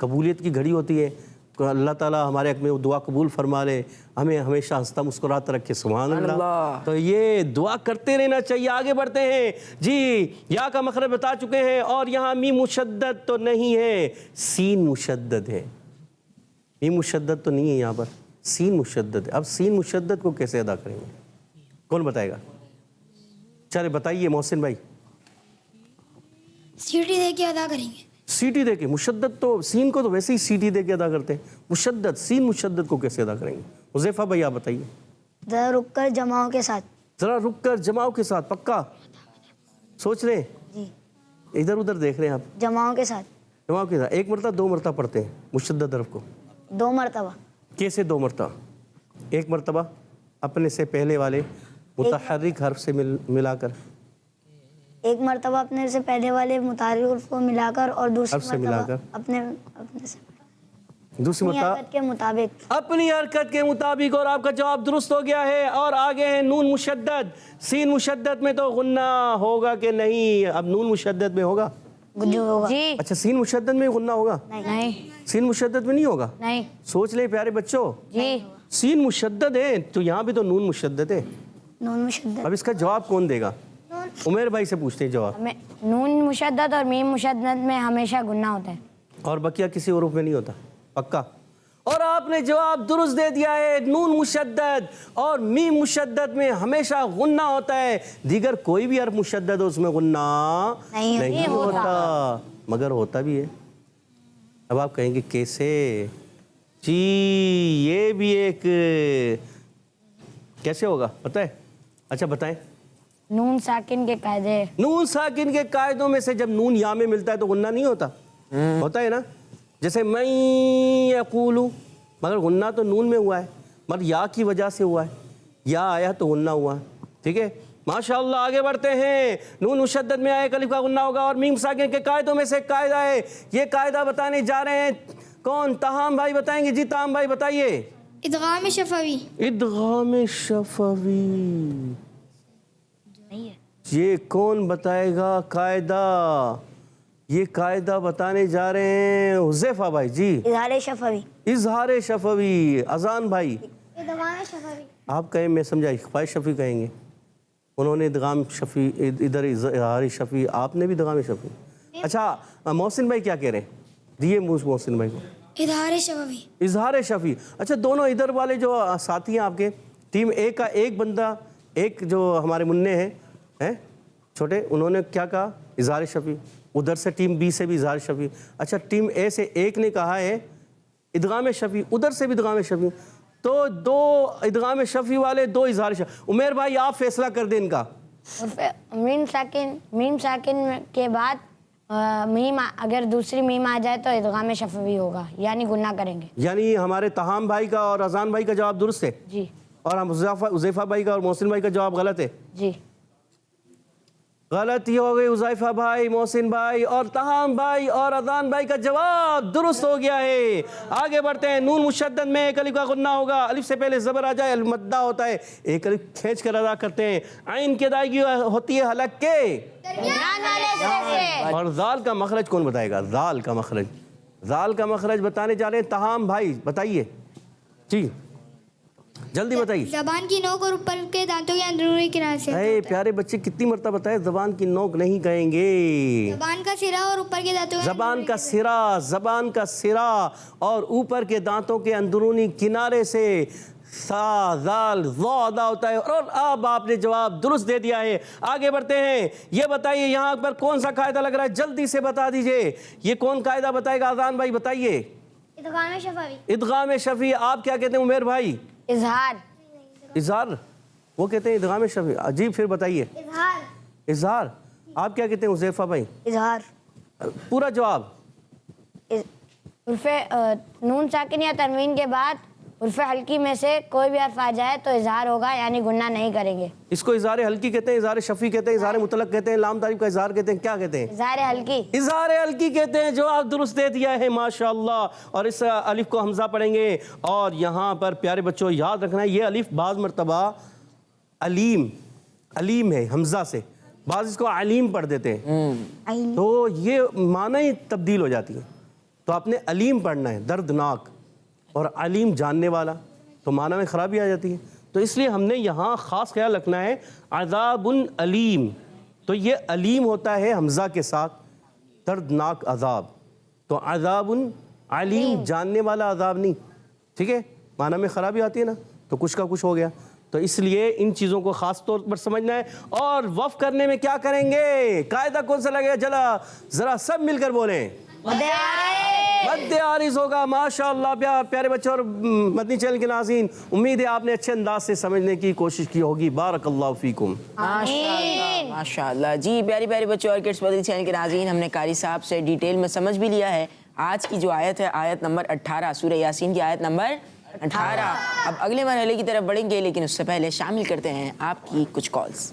قبولیت کی گھڑی ہوتی ہے. اللہ تعالیٰ ہمارے حق میں وہ دعا قبول فرما لے, ہمیں ہمیشہ ہنستا مسکراتا رکھے. سبحان اللہ. تو یہ دعا کرتے رہنا چاہیے. آگے بڑھتے ہیں جی. یا کا مخرج بتا چکے ہیں, اور یہاں میم مشدد تو نہیں ہے, سین مشدد ہے. میم مشدد تو نہیں ہے یہاں پر, سین مشدد ہے. اب سین مشدد کو کیسے ادا کریں گے, کون بتائے گا؟ چلے بتائیے محسن بھائی. سیٹی دے کے ادا کریں گے. سیٹی دے کے. مشدد تو سین کو تو ویسے ہی سیٹی دے کے ادا کرتے ہیں. مشدد سین مشدد کو کیسے ادا کریں گے؟ حذیفہ بھائی آپ بتائیے. ذرا رک کر جماؤں کے ساتھ. ذرا رک کر جماؤں کے ساتھ. پکا سوچ رہے ہیں؟ جی ادھر ادھر دیکھ رہے ہیں آپ؟ جماؤں کے ساتھ. جماؤں کے ساتھ. ایک مرتبہ دو مرتبہ پڑھتے ہیں مشدد حرف کو؟ 2 مرتبہ. کیسے 2 مرتبہ؟ ایک مرتبہ اپنے سے پہلے والے متحرک حرف سے ملا کر. ایک مرتبہ اپنے سے پہلے والے متحرک حرف کو ملا کر, اور دوسری حرف سے ملا مرتبہ کر. اپنے سے دوسری اپنی مرتبہ حرکت کے مطابق. اپنی حرکت کے مطابق. اور آپ کا جواب درست ہو گیا ہے. اور آگے ہے نون مشدد. سین مشدد میں تو غنہ ہوگا کہ نہیں؟ اب نون مشدد میں ہوگا. جی اچھا سین مشدد میں غنہ ہوگا؟ نہیں سین مشدد میں نہیں ہوگا. نہیں. سوچ لیں پیارے بچوں. جی سین مشدد ہے تو یہاں بھی تو نون مشدد ہے. نون مشدد. اب اس کا جواب کون دے گا؟ عمیر بھائی سے پوچھتے ہیں جواب. نون مشدد اور میم مشدد میں ہمیشہ گنہ ہوتا ہے, اور بقیہ کسی حروف میں نہیں ہوتا. پکا. اور آپ نے جواب درست دے دیا ہے. نون مشدد اور میم مشدد میں ہمیشہ غنہ ہوتا ہے. دیگر کوئی بھی حرف مشدد ہو اس میں غنہ نہیں ہوتا, مگر ہوتا بھی ہے. اب آپ کہیں گے کیسے؟ جی یہ بھی ایک کیسے ہوگا پتہ ہے؟ اچھا بتائیں. نون ساکن کے قاعدے. نون ساکن کے قاعدوں میں سے جب نون یا میں ملتا ہے تو غنہ نہیں ہوتا؟ ہوتا ہے نا. جیسے میں یقولو, مگر غنہ تو نون میں ہوا ہے, مگر یا کی وجہ سے ہوا ہے. یا آیا تو غنہ ہوا ہے. ٹھیک ہے ماشاءاللہ. آگے بڑھتے ہیں. نون مشدد میں آئے الف کا غنہ ہوگا. اور میم ساکن کے قاعدوں میں سے ایک قاعدہ ہے. یہ قاعدہ بتانے جا رہے ہیں. کون؟ تہام بھائی بتائیں گے. جی تہام بھائی بتائیے. ادغام شفوی. ادغام شفوی. یہ کون بتائے گا قاعدہ؟ یہ قاعدہ بتانے جا رہے ہیں حذیفہ بھائی. جی اظہار شفوی. اظہار شفوی. اذان بھائی ادغام شفوی. آپ کہیں, میں سمجھا اخفاء شفوی کہیں گے. انہوں نے ادغام شفوی, ادھر اظہار شفوی, آپ نے بھی ادغام شفوی. اچھا محسن بھائی کیا کہہ رہے ہیں؟ دیے محسن بھائی کو. اظہار شفوی. اظہار شفوی. اچھا دونوں ادھر والے جو ساتھی ہیں آپ کے ٹیم اے کا, ایک بندہ, ایک جو ہمارے منع ہیں چھوٹے, انہوں نے کیا کہا؟ اظہار شفوی. ادھر سے ٹیم بی سے بھی اظہار شفوی. اچھا ٹیم اے سے ایک نے کہا ہے ادغام شفوی, ادھر سے بھی ادغام شفوی. تو 2 ادغام شفوی والے, 2 اظہار شفوی. عمیر بھائی آپ فیصلہ کر دیں ان کا. میم ساکن کے بعد میم, اگر دوسری میم آ جائے تو ادغام شفوی ہوگا, یعنی گناہ کریں گے. یعنی ہمارے تہام بھائی کا اور اذان بھائی کا جواب درست ہے. جی. اور ہم حذیفہ بھائی کا اور محسن بھائی کا جواب غلط ہے. جی غلطی ہو گئی. حذیفہ بھائی, محسن بھائی اور تہام بھائی اور اذان بھائی کا جواب درست ہو گیا ہے. آگے بڑھتے ہیں. نون مشدد میں ایک الف کا غنہ ہوگا. الف سے پہلے زبر آ جائے المدہ ہوتا ہے, ایک الف کھینچ کر ادا کرتے ہیں. عین کی ادائیگی ہوتی ہے حلق کے, اور ذال کا مخرج کون بتائے گا؟ ذال کا مخرج. ذال کا مخرج بتانے جا رہے ہیں تہام بھائی, بتائیے. جی جلدی بتائیے. زبان کی نوک اور اوپر کے دانتوں کے اندرونی کنارے سے. اے پیارے بچے کتنی مرتبہ بتائے, زبان کی نوک نہیں کہیں گے. زبان کا سرا اور اوپر کے دانتوں. زبان کا سرا, زبان کا سرا اور اوپر کے دانتوں کے اندرونی کنارے سے سا ذال ضا ادا ہوتا ہے. اور اب آپ نے جواب درست دے دیا ہے. آگے بڑھتے ہیں. یہ بتائیے یہاں پر کون سا قاعدہ لگ رہا ہے, جلدی سے بتا دیجئے. یہ کون قاعدہ بتائے گا؟ اذان بھائی بتائیے. ادغام شفوی. ادغام شفوی. آپ کیا کہتے ہیں عمیر بھائی؟ اظہار. اظہار, وہ کہتے ہیں ادغام شفوی. جی پھر بتائیے. اظہار. اظہار. آپ کیا کہتے ہیں حذیفہ بھائی؟ اظہار. پورا جواب. حرف نون ساکن یا تنوین کے بعد حرف ہلکی میں سے کوئی بھی حرف آ جائے تو اظہار ہوگا, یعنی گناہ نہیں کریں گے. اس کو اظہار ہلکی کہتے ہیں, اظہار شفوی کہتے ہیں, اظہار مطلق کہتے ہیں, لام تعریف کا اظہار کہتے ہیں, کیا کہتے ہیں؟ اظہار ہلکی. اظہار ہلکی کہتے ہیں. جواب درست دے دیا ہے ماشاءاللہ. اور اس الف کو حمزہ پڑھیں گے. اور یہاں پر پیارے بچوں یاد رکھنا ہے, یہ الف بعض مرتبہ علیم ہے حمزہ سے, بعض اس کو علیم پڑھ دیتے ہیں, تو یہ معنی تبدیل ہو جاتی ہے. تو آپ نے علیم پڑھنا ہے، دردناک، اور علیم جاننے والا، تو معنی میں خرابی آ جاتی ہے. تو اس لیے ہم نے یہاں خاص خیال رکھنا ہے عذاب علیم، تو یہ علیم ہوتا ہے حمزہ کے ساتھ، دردناک عذاب. تو عذاب علیم جاننے والا عذاب نہیں، ٹھیک ہے، معنی میں خرابی آتی ہے نا، تو کچھ کا کچھ ہو گیا. تو اس لیے ان چیزوں کو خاص طور پر سمجھنا ہے. اور وقف کرنے میں کیا کریں گے؟ قاعدہ کون سا لگے گا؟ چلا ذرا سب مل کر بولیں. مد عارض ہوگا. ماشاءاللہ پیارے بچوں اور مدنی چینل کے ناظرین، امید ہے آپ نے اچھے انداز سے سمجھنے کی کوشش کی ہوگی. بارک اللہ فیکم. ماشاءاللہ. جی پیاری پیاری بچوں اور کڈس مدنی چینل کے ناظرین، ہم نے قاری صاحب سے ڈیٹیل میں سمجھ بھی لیا ہے. آج کی جو آیت ہے آیت نمبر 18، سورہ یاسین کی آیت نمبر 18. اب اگلے مرحلے کی طرف بڑھیں گے، لیکن اس سے پہلے شامل کرتے ہیں آپ کی کچھ کالز.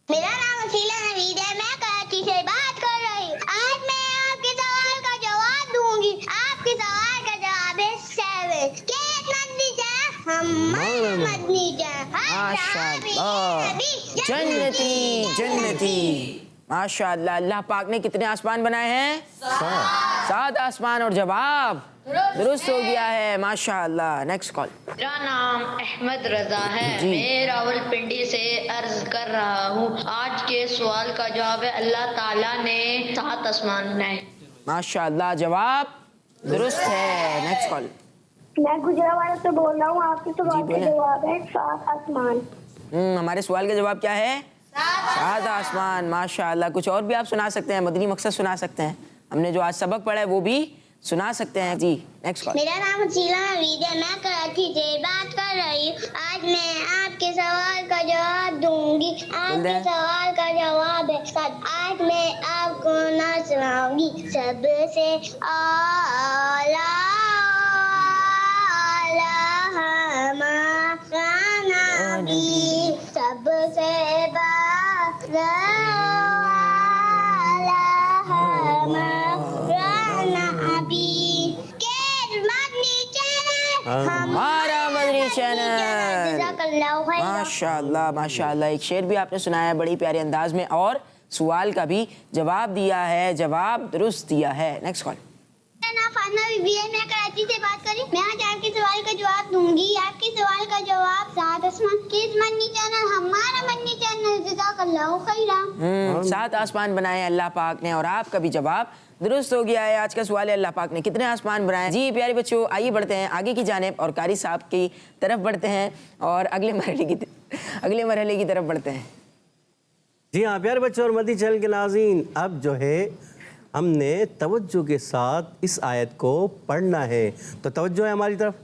میرا نام وسیلہ نوید ہے، میں کراچی سے بات کر رہی ہوں. آج میں آپ کے سوال کا جواب دوں گی. آپ کے سوال کا جواب ہے 7. مدنی جان ہمارا مدنی جان ماشاءاللہ، جنتی جنتی. ماشاءاللہ. اللہ پاک نے کتنے آسمان بنائے ہیں؟ 7 آسمان، اور جواب درست ہو گیا ہے. ماشاءاللہ. Next call. میرا نام احمد رضا ہے، میں راول پنڈی سے عرض کر رہا ہوں. آج کے سوال کا جواب ہے اللہ تعالیٰ نے 7 آسمان بنائے. ماشاءاللہ. جواب درست ہے. Next call. میں گجرات سے بول رہا ہوں. آپ کے سوال کا جواب ہے 7 آسمان. ہمارے سوال کا جواب کیا ہے؟ 7 آسمان. ماشاءاللہ. کچھ اور بھی آپ سنا سکتے ہیں، مدنی مقصد سنا سکتے ہیں. ہم نے جو آج سبق پڑھا ہے وہ بھی سنا سکتے ہیں. جی نیکسٹ کال. میرا نام وسیلہ نوید ہے، میں کراچی سے بات کر رہی ہوں. آج میں آپ کے سوال کا جواب دوں گی. آپ کے سوال کا جواب ہے 7. آج میں آپ کو نہ سناؤں گی. سب سے اعلیٰ ہمارا نبی، سب سے ہمارا مدنی چینل. ماشاءاللہ ماشاءاللہ. ایک شعر بھی آپ نے سنایا ہے بڑی پیارے انداز میں، اور سوال کا بھی جواب دیا ہے، جواب درست دیا ہے. Next call. میرا نام فاطمہ بی بی ہے، میں کراچی سے بات کر رہی ہوں. میں آج آپ کے سوال کا جواب دوں گی. آپ کے سوال کا جواب 7 آسمان. کس مدنی چینل؟ ہمارا مدنی چینل. جزاک اللہ خیرا. 7 آسمان بنائے اللہ پاک نے، اور آپ کا بھی جواب درست ہو گیا ہے. آج کا سوال ہے اللہ پاک نے کتنے آسمان بنائے؟ جی پیارے بچوں، آئیے بڑھتے ہیں آگے کی جانب اور قاری صاحب کی طرف بڑھتے ہیں، اور اگلے مرحلے کی طرف بڑھتے ہیں. جی ہاں پیارے بچوں اور مدنی چینل کے ناظرین، اب جو ہے ہم نے توجہ کے ساتھ اس آیت کو پڑھنا ہے. تو توجہ ہے ہماری طرف،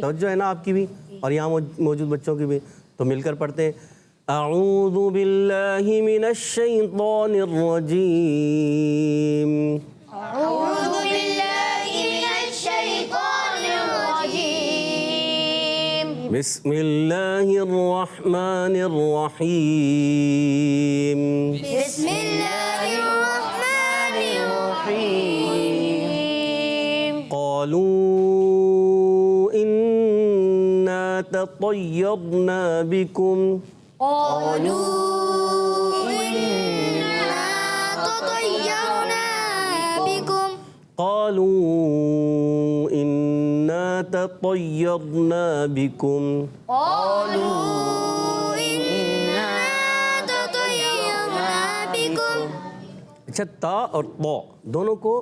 توجہ ہے نا آپ کی بھی اور یہاں موجود بچوں کی بھی. تو مل کر پڑھتے ہیں. اعوذ باللہ من الشیطان الرجیم. أعوذ بالله من الشيطان الرجيم. بسم اللہ الرحمن الرحیم. بسم الله الرحمن الرحيم. قالوا إنا تطيرنا بكم. قالوا إنا تطيرنا بكم. قالوا إنا تطيرنا بكم. قالوا إنا تطيرنا بكم. اچھا، تا اور طا دونوں کو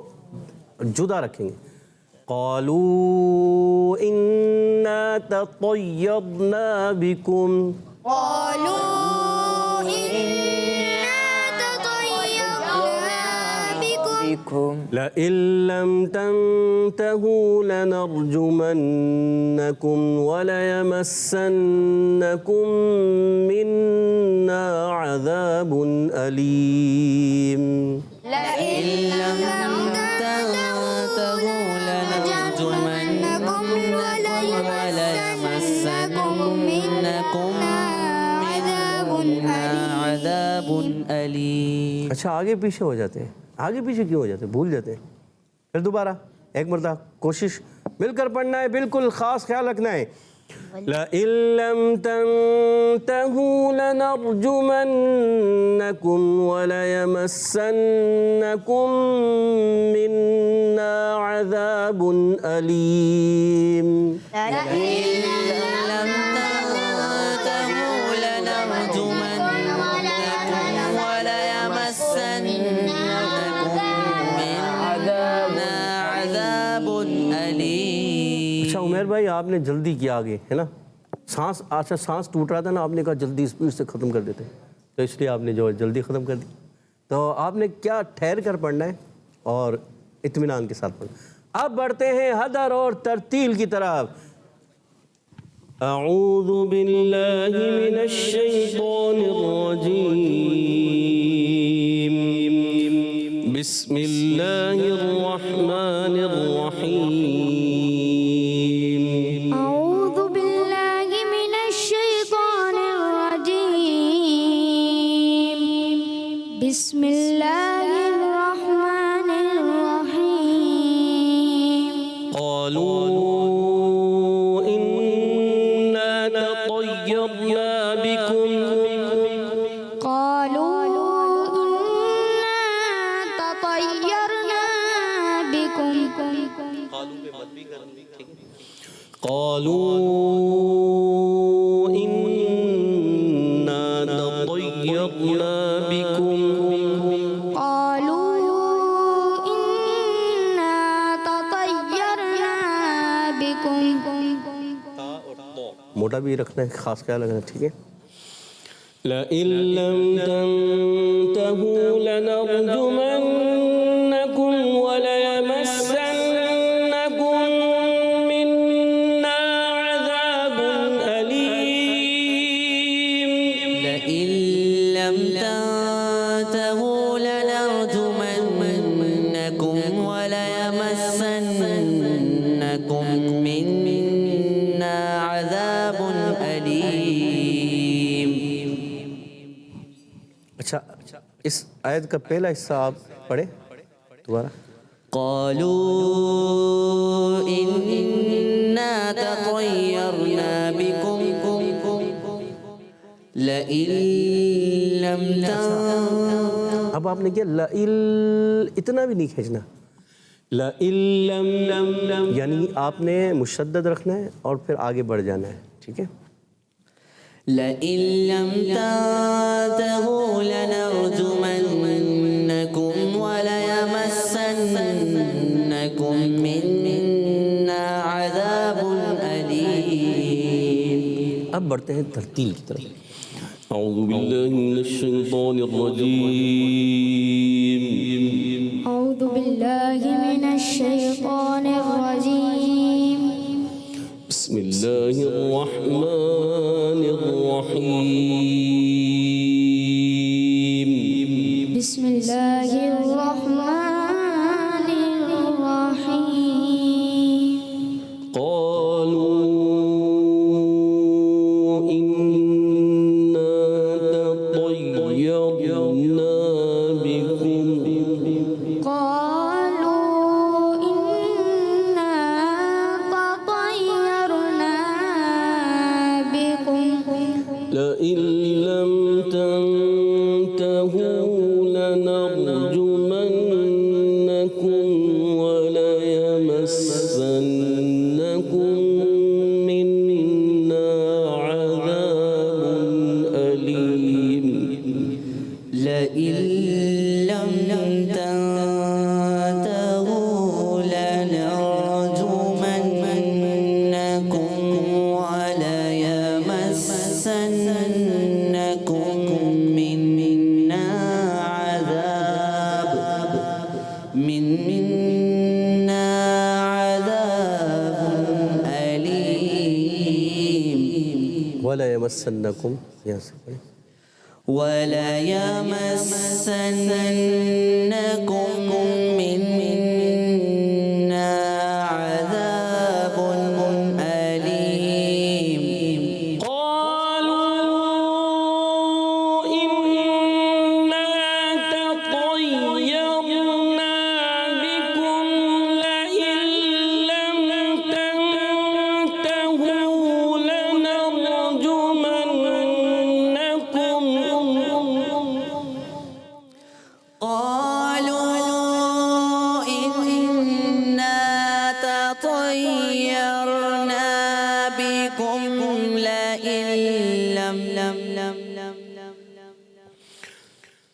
جدا رکھیں گے. قالوا إنا تطيرنا بكم. قالوا إنا تطيرنا بكم. لئن لم تنتهوا لنرجمنكم وليمسنكم منا عذاب أليم. لئن لم تنتهوا لنرجمنكم وليمسنكم منكم عذاب أليم. اچھا آگے پیچھے ہو جاتے ہیں. آگے پیچھے کیوں ہو جاتے ہیں؟ بھول جاتے ہیں. پھر دوبارہ ایک مرتبہ کوشش مل کر پڑھنا ہے. بالکل خاص خیال رکھنا ہے لئن لم تنتهوا لنرجمنكم وليمسنكم منا عذاب أليم. اچھا عمیر بھائی آپ نے جلدی کیا آگے ہے نا، سانس ٹوٹ رہا تھا نا، آپ نے کہا جلدی اسپیڈ سے ختم کر دیتے، تو اس لیے آپ نے جو جلدی ختم کر دی. تو آپ نے کیا ٹھہر کر پڑھنا ہے اور اطمینان کے ساتھ پڑھنا. اب بڑھتے ہیں حدر اور ترتیل کی طرف. اعوذ باللہ من الشیطان الرجیم، بسم اللہ الرحمن الرحیم. أعوذ بالله من الشيطان الرجيم. بسم الله الرحمن الرحيم. قالوا إنا تطيرنا بكم قالوا إنا تطيرنا بكم قالوا إنا تطيرنا بكم قالوا إنا تطيرنا بكم. موٹا بھی رکھنا ہے، خاص خیال رکھنا، ٹھیک ہے. لئن لم تنتهوا لنرجمنكم وليمسنكم منا عذاب أليم. لئن لم تنتهوا لنرجمنكم وليمسنكم منا عذاب أليم. اچھا اس آیت کا پہلا حصہ آپ پڑھیں دوبارہ. قالوا إنا تطيرنا بكم لئن لم تنتهوا. اب آپ نے کیا لئل اتنا بھی نہیں کھینچنا، لئن لم یعنی آپ نے مشدد رکھنا ہے اور پھر آگے بڑھ جانا ہے، ٹھیک ہے. لئن لم تنتهوا لنرجمنكم وليمسنكم منا عذاب أليم. اب بڑھتے ہیں ترتیل کی طرف. اعوذ باللہ من الشیطان الرجیم. أعوذ بالله من الشيطان الرجيم. بسم اللہ الرحمن الرحیم. بسم الله الرحمن الرحيم. قالوا إنا تطيرنا بكم قالوا إنا تطيرنا بكم لئن لم تنتهوا لنرجمنكم وليمسنكم منا عذاب أليم. لئن لم تنتهوا لنرجمنكم وليمسنكم منا عذاب أليم. ولا يمسنكم يا سيدي وليمسنكم منا عذاب أليم. قالوا إنا تطيرنا بكم لئن لم تنتهوا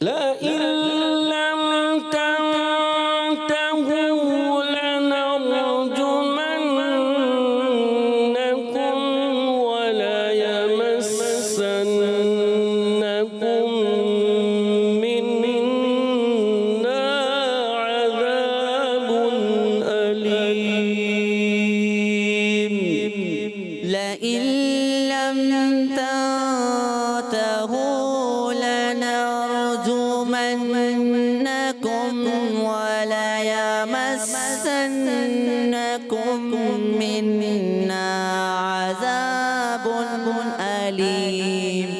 لئن لم تنتهوا لنرجمنكم وليمسنكم منا عذاب أليم. لئن لم تنتهوا لنرجمنكم وليمسنكم منا عذاب أليم.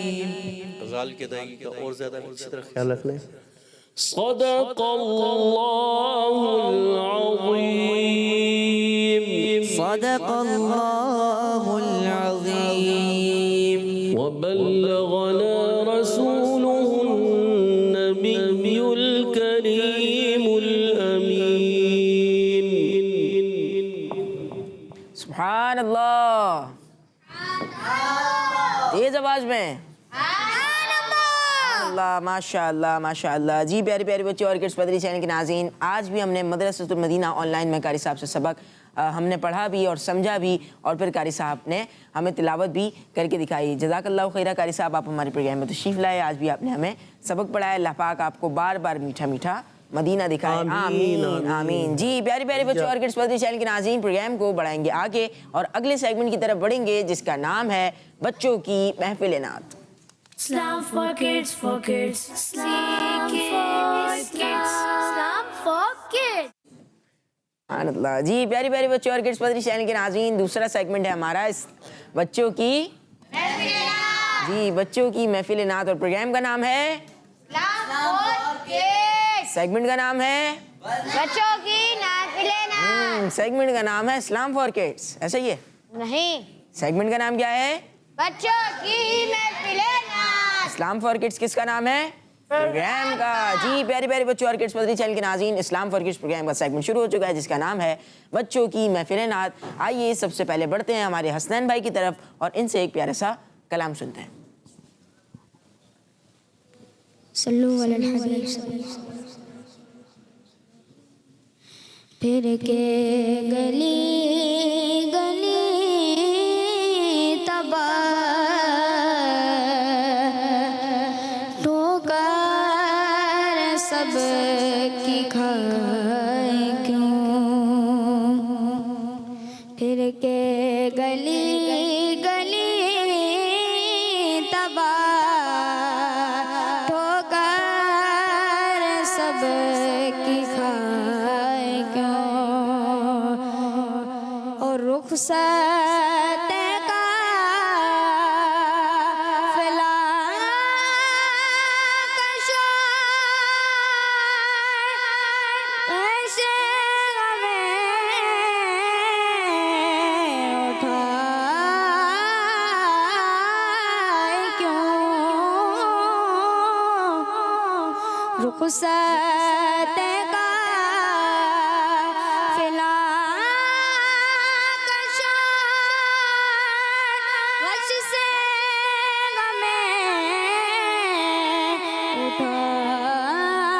غزال کے دائی کا اور زیادہ اسی طرح خیال رکھنا ہے. صدق اللہ العظیم. صدق اللہ العظیم. وبلغنا رسوله النبي الكريم الأمين. سبحان اللہ. تیز آواز میں اللہ. ماشاء اللہ ماشاء اللہ. جی پیاری پیاری بچے اور کڈس پدری چینل کے ناظرین، آج بھی ہم نے مدرسۃ المدینہ آن لائن میں قاری صاحب سے سبق ہم نے پڑھا بھی اور سمجھا بھی، اور پھر قاری صاحب نے ہمیں تلاوت بھی کر کے دکھائی. جزاک اللہ خیرہ قاری صاحب، آپ ہمارے پروگرام میں تشریف لائے. آج بھی آپ نے ہمیں سبق پڑھایا. اللہ پاک آپ کو بار بار میٹھا میٹھا مدینہ دکھائے. آمین آمین. جی پیاری پیاری بچوں اور کڈس پدری چینل کے ناظرین، پروگرام کو بڑھائیں گے آگے اور اگلے سیگمنٹ کی طرف بڑھیں گے جس کا نام ہے بچوں کی محفل نعت. Islam for kids, for kids. Islam for kids. Islam for kids. سبحان اللہ. جی پیاری پیاری بچوں اور کڈس پدری چینل کے ناظرین، دوسرا سیگمنٹ ہے ہمارا اس بچوں کی محفل نعت. جی بچوں کی محفل نعت، اور پروگرام کا نام ہے سیگمنٹ کا نام ہے بچوں کی محفل نعت. سیگمنٹ کا نام ہے اسلام فار کڈس. ایسا ہی ہے؟ نہیں، سیگمنٹ کا نام کیا ہے؟ بچوں کی محفل نعت. اسلام فار کڈس کس کا نام ہے؟ پروگرام کا. جی پیاری پیاری بچوں اور کڈس پدری چینل کے ناظرین، اسلام فار کڈس پروگرام کا سیگمنٹ شروع ہو چکا ہے جس کا نام ہے بچوں کی محفل نعت. آئیے سب سے پہلے بڑھتے ہیں ہمارے حسنین بھائی کی طرف اور ان سے ایک پیارا سا کلام سنتے ہیں. صلو علی الحبیب. پھر کے گلی گلی تباہ ٹھوکر سب کی کھائے کیوں. پھر کے گلی گلی تباہ ٹھوکر سب کی کھائے کیوں. اور رخصت رخصت کا فلا کشان وش سے ہمیں اٹھائے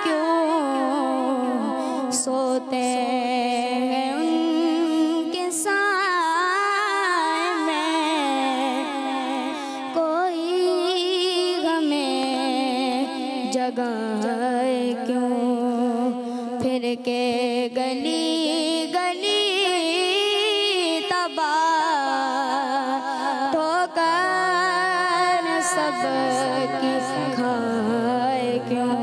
کیوں. سوتے ہیں ان کے سائے میں کوئی جگائے کیوں. پھر کے گلی گلی تباہ ٹھوکر سب کی کھائے کیوں.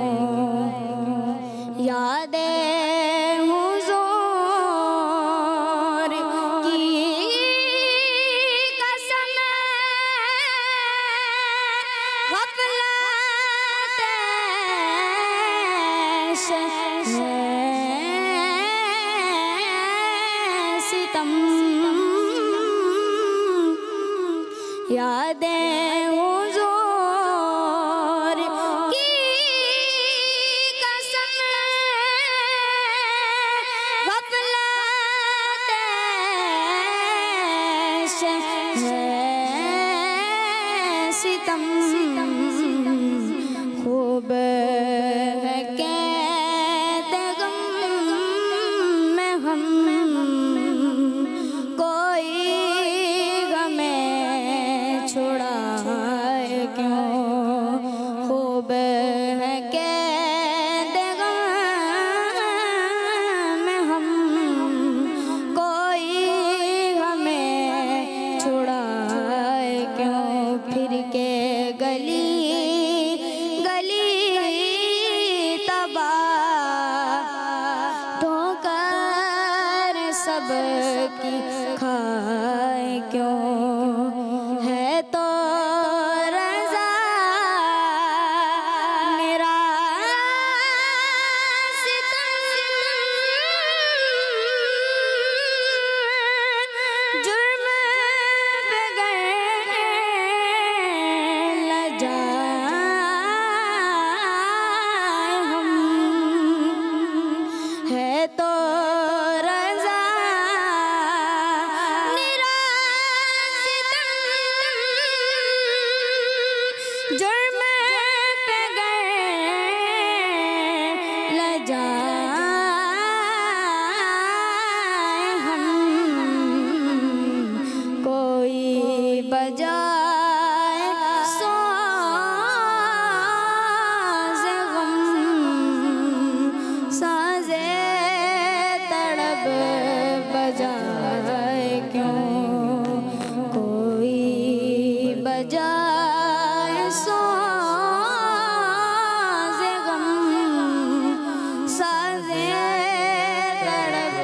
یادیں حضور کی قسم غفلت ستم. یادیں حضور کی قسم غفلت ستم خوب ہے قید غم میں ہم کوئی ہمیں چھڑائے کیوں خوب ہے قید غم میں ہم کوئی ہمیں چھڑائے کیوں پھر کے گلی گلی تباہ ٹھوکر سب کی کھائے کیوں ہے تو رضا میرا جرم پہ گئے لجائے ہم ہے تو رضا میرا جرم پہ گئے لجائے ہم کوئی بجائے ساز غم ساز تڑپ بجائے کیوں کوئی بجائے ساز غم ساز تڑپ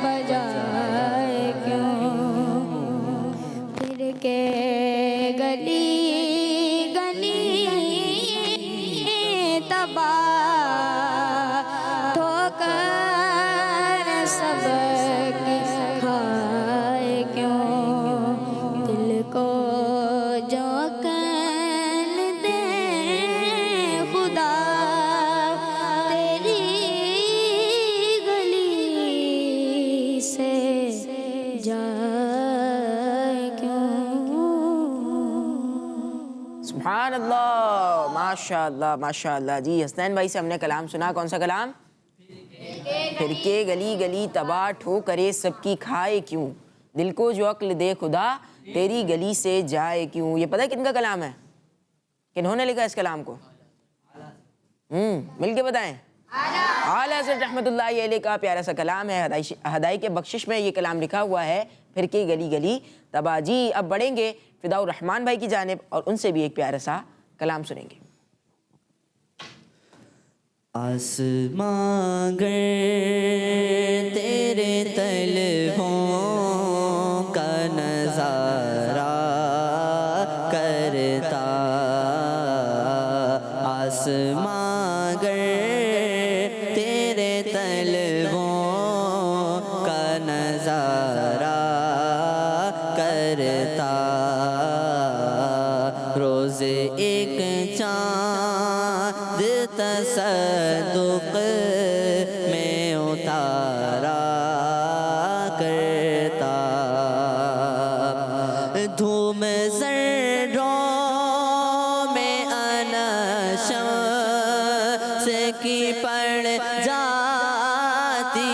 بجائے کیوں پھر کے گلی گلی تباہ ٹھوکر سب کی کھائے کیوں دل کو جو کہن دے خدا تیری گلی سے جائے کیوں سبحان اللہ، ماشاء اللہ ماشاء اللہ۔ جی حسنین بھائی سے ہم نے کلام سنا، کون سا کلام؟ پھر کے گلی گلی تباہ ٹھوکرے سب کی کھائے کیوں دل کو جو عقل دے خدا تیری گلی سے جائے کیوں۔ یہ پتہ ہے کن کا کلام ہے؟ کنہوں نے لکھا اس کلام کو؟ مل کے بتائیں۔ اعلیٰ حضرت رحمۃ اللہ علیہ کا پیارا سا کلام ہے، ہدائی کے بخشش میں یہ کلام لکھا ہوا ہے، پھر کے گلی گلی تباہ۔ جی اب بڑھیں گے فداء الرحمن بھائی کی جانب اور ان سے بھی ایک پیارا سا کلام سنیں گے۔ آسماں گر تیرے طلبوں کا نظارہ کرتا، آسماں گر تیرے طلبوں کا نظارہ کرتا، روز ایک چاند تصدق میں اتارا کرتا، دھوم ذروں میں انشم سے کی پڑ جاتی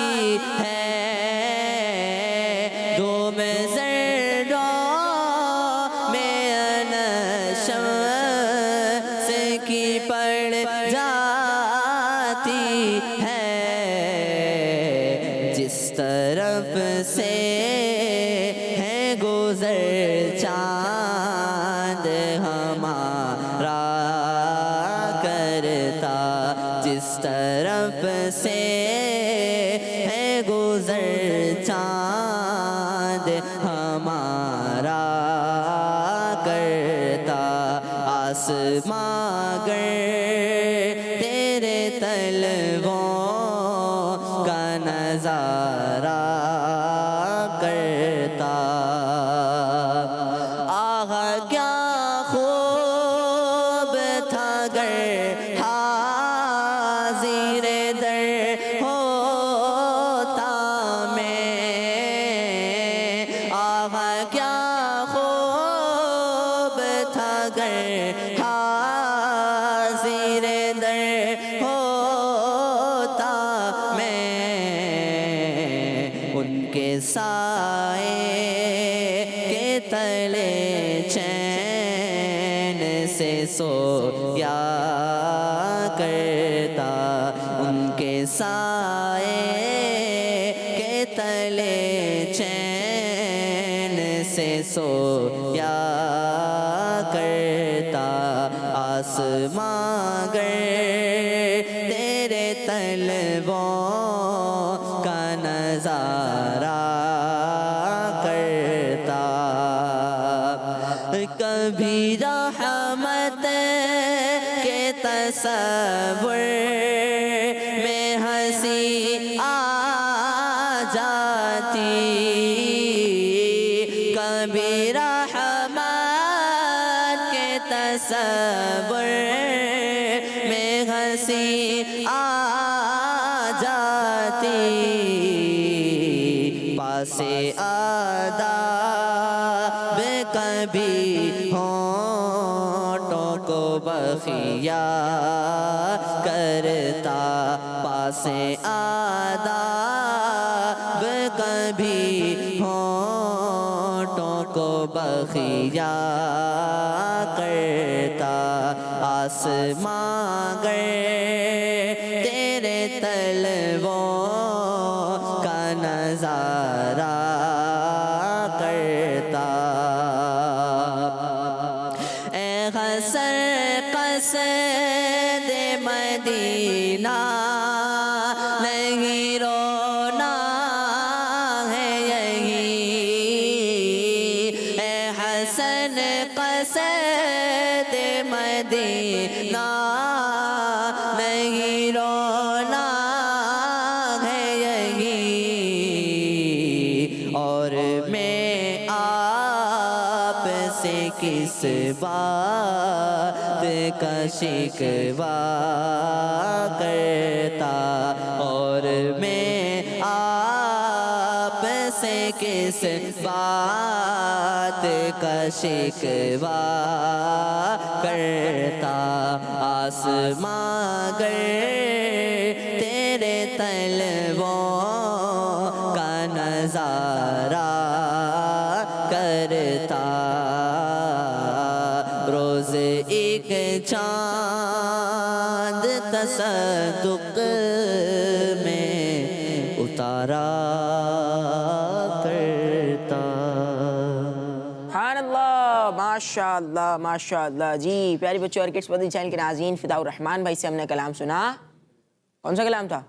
ہے، دھوم ذروں میں انشم سے کی پڑ جاتی ہے، جس طرف سے ہے گزر چاند ہمارا کرتا، جس طرف سے ہے گزر چاند ہمارا کرتا، آسماں گر تیرے طلبوں کا نظارہ کرتا، آہا کیا خوب تھا گر حاضر در ہوتا میں، آہا کیا خوب تھا گر حاضر در ہوتا میں ان کے سائے کے تلے چین سے سویا کرتا ان کے سائے کے تلے چین سے سویا کرتا آسماں گر تیرے طلبوں کا نظارہ کرتا کبھی رحمت کے تصور میں ہنسی آ جاتی کبھی رحمت کے تصور میں ہنسی آ جاتی پاس آداب کبھی ہونٹوں کو بخیا کرتا پاس آداب کبھی ہونٹوں کو بخیا کرتا آسماں گر تیرے طلبوں کا نظارہ کرتا اے حسن قصد مدینہ نہیں رونا ہے یہی اے حسن قصد مدینہ نہیں رونا ہے یہی اور میں آپ سے کس بات کا شکوہ کرتا اور میں آپ سے کس بات کا شکوہ کرتا آسماں گر تیرے طلبوں کا نظارہ کرتا روز ایک چاند تصدق میں اتارا کرتا سبحان اللہ ماشاء اللہ ماشاء اللہ جی پیاری بچوں اور کڈس مدنی چینل کے ناظرین فداء الرحمان بھائی سے ہم نے کلام سنا کون سا کلام تھا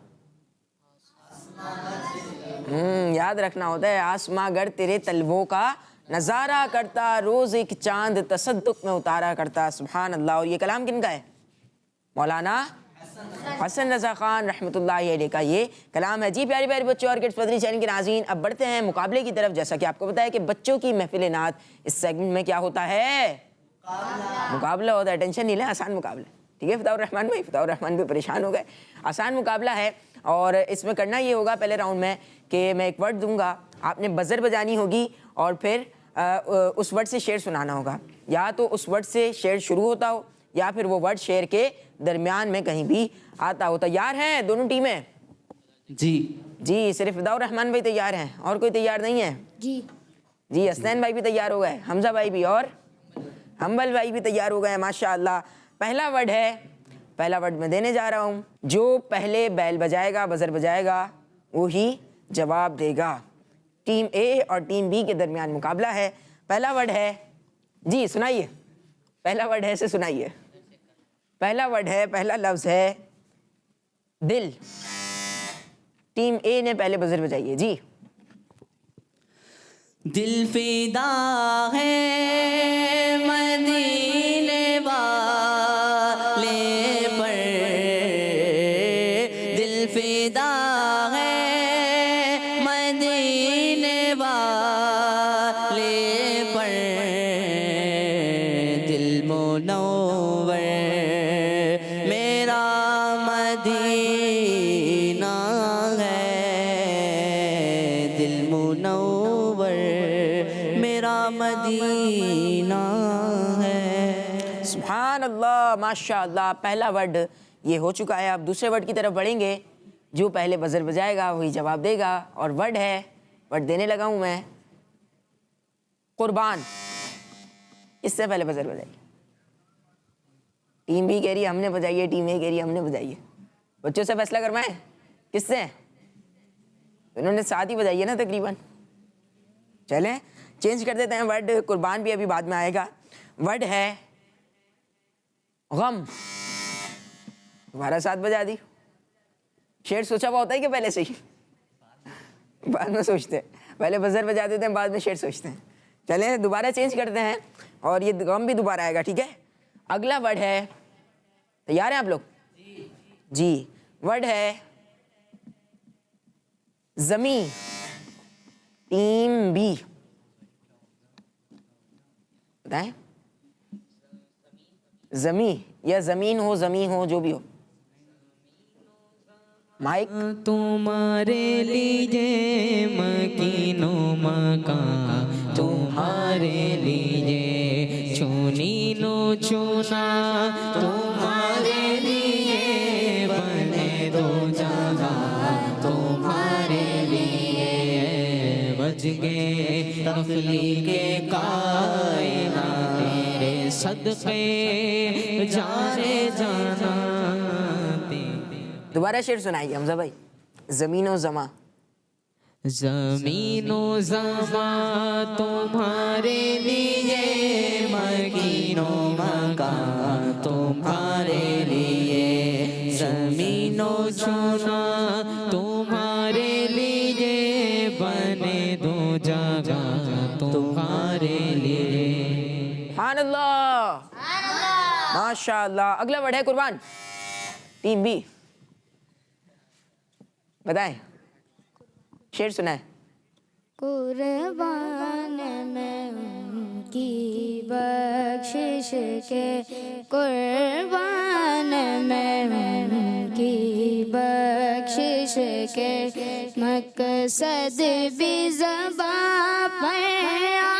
یاد رکھنا ہوتا ہے آسماں گر تیرے طلبوں کا نظارہ کرتا روز ایک چاند تصدق میں اتارا کرتا سبحان اللہ اور یہ کلام کن کا ہے مولانا حسن رضا خان رحمۃ اللہ علیہ کا یہ کلام ہے جی پیاری پیاری بچوں اور کڈس مدنی چینل کے ناظرین اب بڑھتے ہیں مقابلے کی طرف جیسا کہ آپ کو پتا ہے کہ بچوں کی محفل نعت اس سیگمنٹ میں کیا ہوتا ہے مقابلہ ہوتا ہے ٹینشن نہیں لیں آسان مقابلہ ٹھیک ہے فداء الرحمان بھائی فداء الرحمان بھی پریشان ہو گئے آسان مقابلہ ہے اور اس میں کرنا یہ ہوگا پہلے راؤنڈ میں کہ میں ایک ورڈ دوں گا آپ نے بزر بجانی ہوگی اور پھر اس ورڈ سے شعر سنانا ہوگا یا تو اس ورڈ سے شعر شروع ہوتا ہو یا پھر وہ ورڈ شعر کے درمیان میں کہیں بھی آتا ہو تیار ہیں دونوں ٹیمیں جی صرف فداء الرحمان بھائی تیار ہیں اور کوئی تیار نہیں ہے جی حسنین بھائی بھی تیار ہو گئے حمزہ بھائی بھی اور حنبل بھائی بھی تیار ہو گئے ماشاءاللہ پہلا ورڈ میں دینے جا رہا ہوں جو پہلے بیل بجائے گا بزر بجائے گا وہی جواب دے گا ٹیم اے اور ٹیم بی کے درمیان مقابلہ ہے پہلا ورڈ ہے جی سنائیے پہلا ورڈ ہے اسے سنائیے پہلا ورڈ ہے پہلا لفظ ہے دل ٹیم اے نے پہلے بزر بجائیے جی دل فدا ہے مدینے والے پر دل فدا ہے مدینے والے پر دل منور میرا مدینہ ہے دل منور میرا مدینہ ہے سبحان اللہ ماشاء اللہ. پہلا ورڈ یہ ہو چکا ہے. اب دوسرے ورڈ کی طرف بڑھیں گے. جو پہلے بزر بجائے گا وہی جواب دے گا. اور ورڈ ہے, ورڈ دینے لگا ہوں میں, قربان. اس سے پہلے بزر بجائیے. ٹیم بی کہہ رہی ہے ہم نے بجائی ہے, ٹیم اے کہہ رہی ہے ہم نے بجائی ہے. بچوں سے فیصلہ کروائیں کس سے؟ انہوں نے ساتھ ہی بجائی ہے نا تقریباً. چلیں چینج کر دیتے ہیں ورڈ. قربان بھی ابھی بعد میں آئے گا. ورڈ ہے غم. تمہارا ساتھ بجا دی. شعر سوچا ہوا ہوتا ہے کہ پہلے سے ہی؟ بعد میں سوچتے ہیں. پہلے بزر بجا دیتے ہیں, بعد میں شعر سوچتے ہیں. چلیں دوبارہ چینج کرتے ہیں اور یہ غم بھی دوبارہ آئے گا, ٹھیک ہے. اگلا ورڈ ہے, تیار ہیں آپ لوگ؟ جی. ورڈ ہے زمین. ٹیم بی بتائیں. زمین یا زمین ہو, زمین ہو, جو بھی ہو. مائک. تمہارے لیے مکین و مکان, تمہارے لیے چنی نو چنا, تمہارے لیے بنے دو جگہ, تمہارے لیے بج گئے تخلیق کائنات, تیرے صدقے جانے جانا. دوبارہ شعر سنائیے حمزہ بھائی. زمین و زماں. زمین و زماں تمہارے لیے, مکین و مکان تمہارے لیے, زمین و چنا تمہارے لیے, بنے دو جگہ تمہارے لیے. سبحان اللہ ماشاء اللہ. اگلا ورڈ ہے قربان. ٹیم بی بتائیں, شعر سنائیں. قربان میں ان کی بخشش کے, قربان میں ان کی بخشش کے, مقصد بھی زباں پر آیا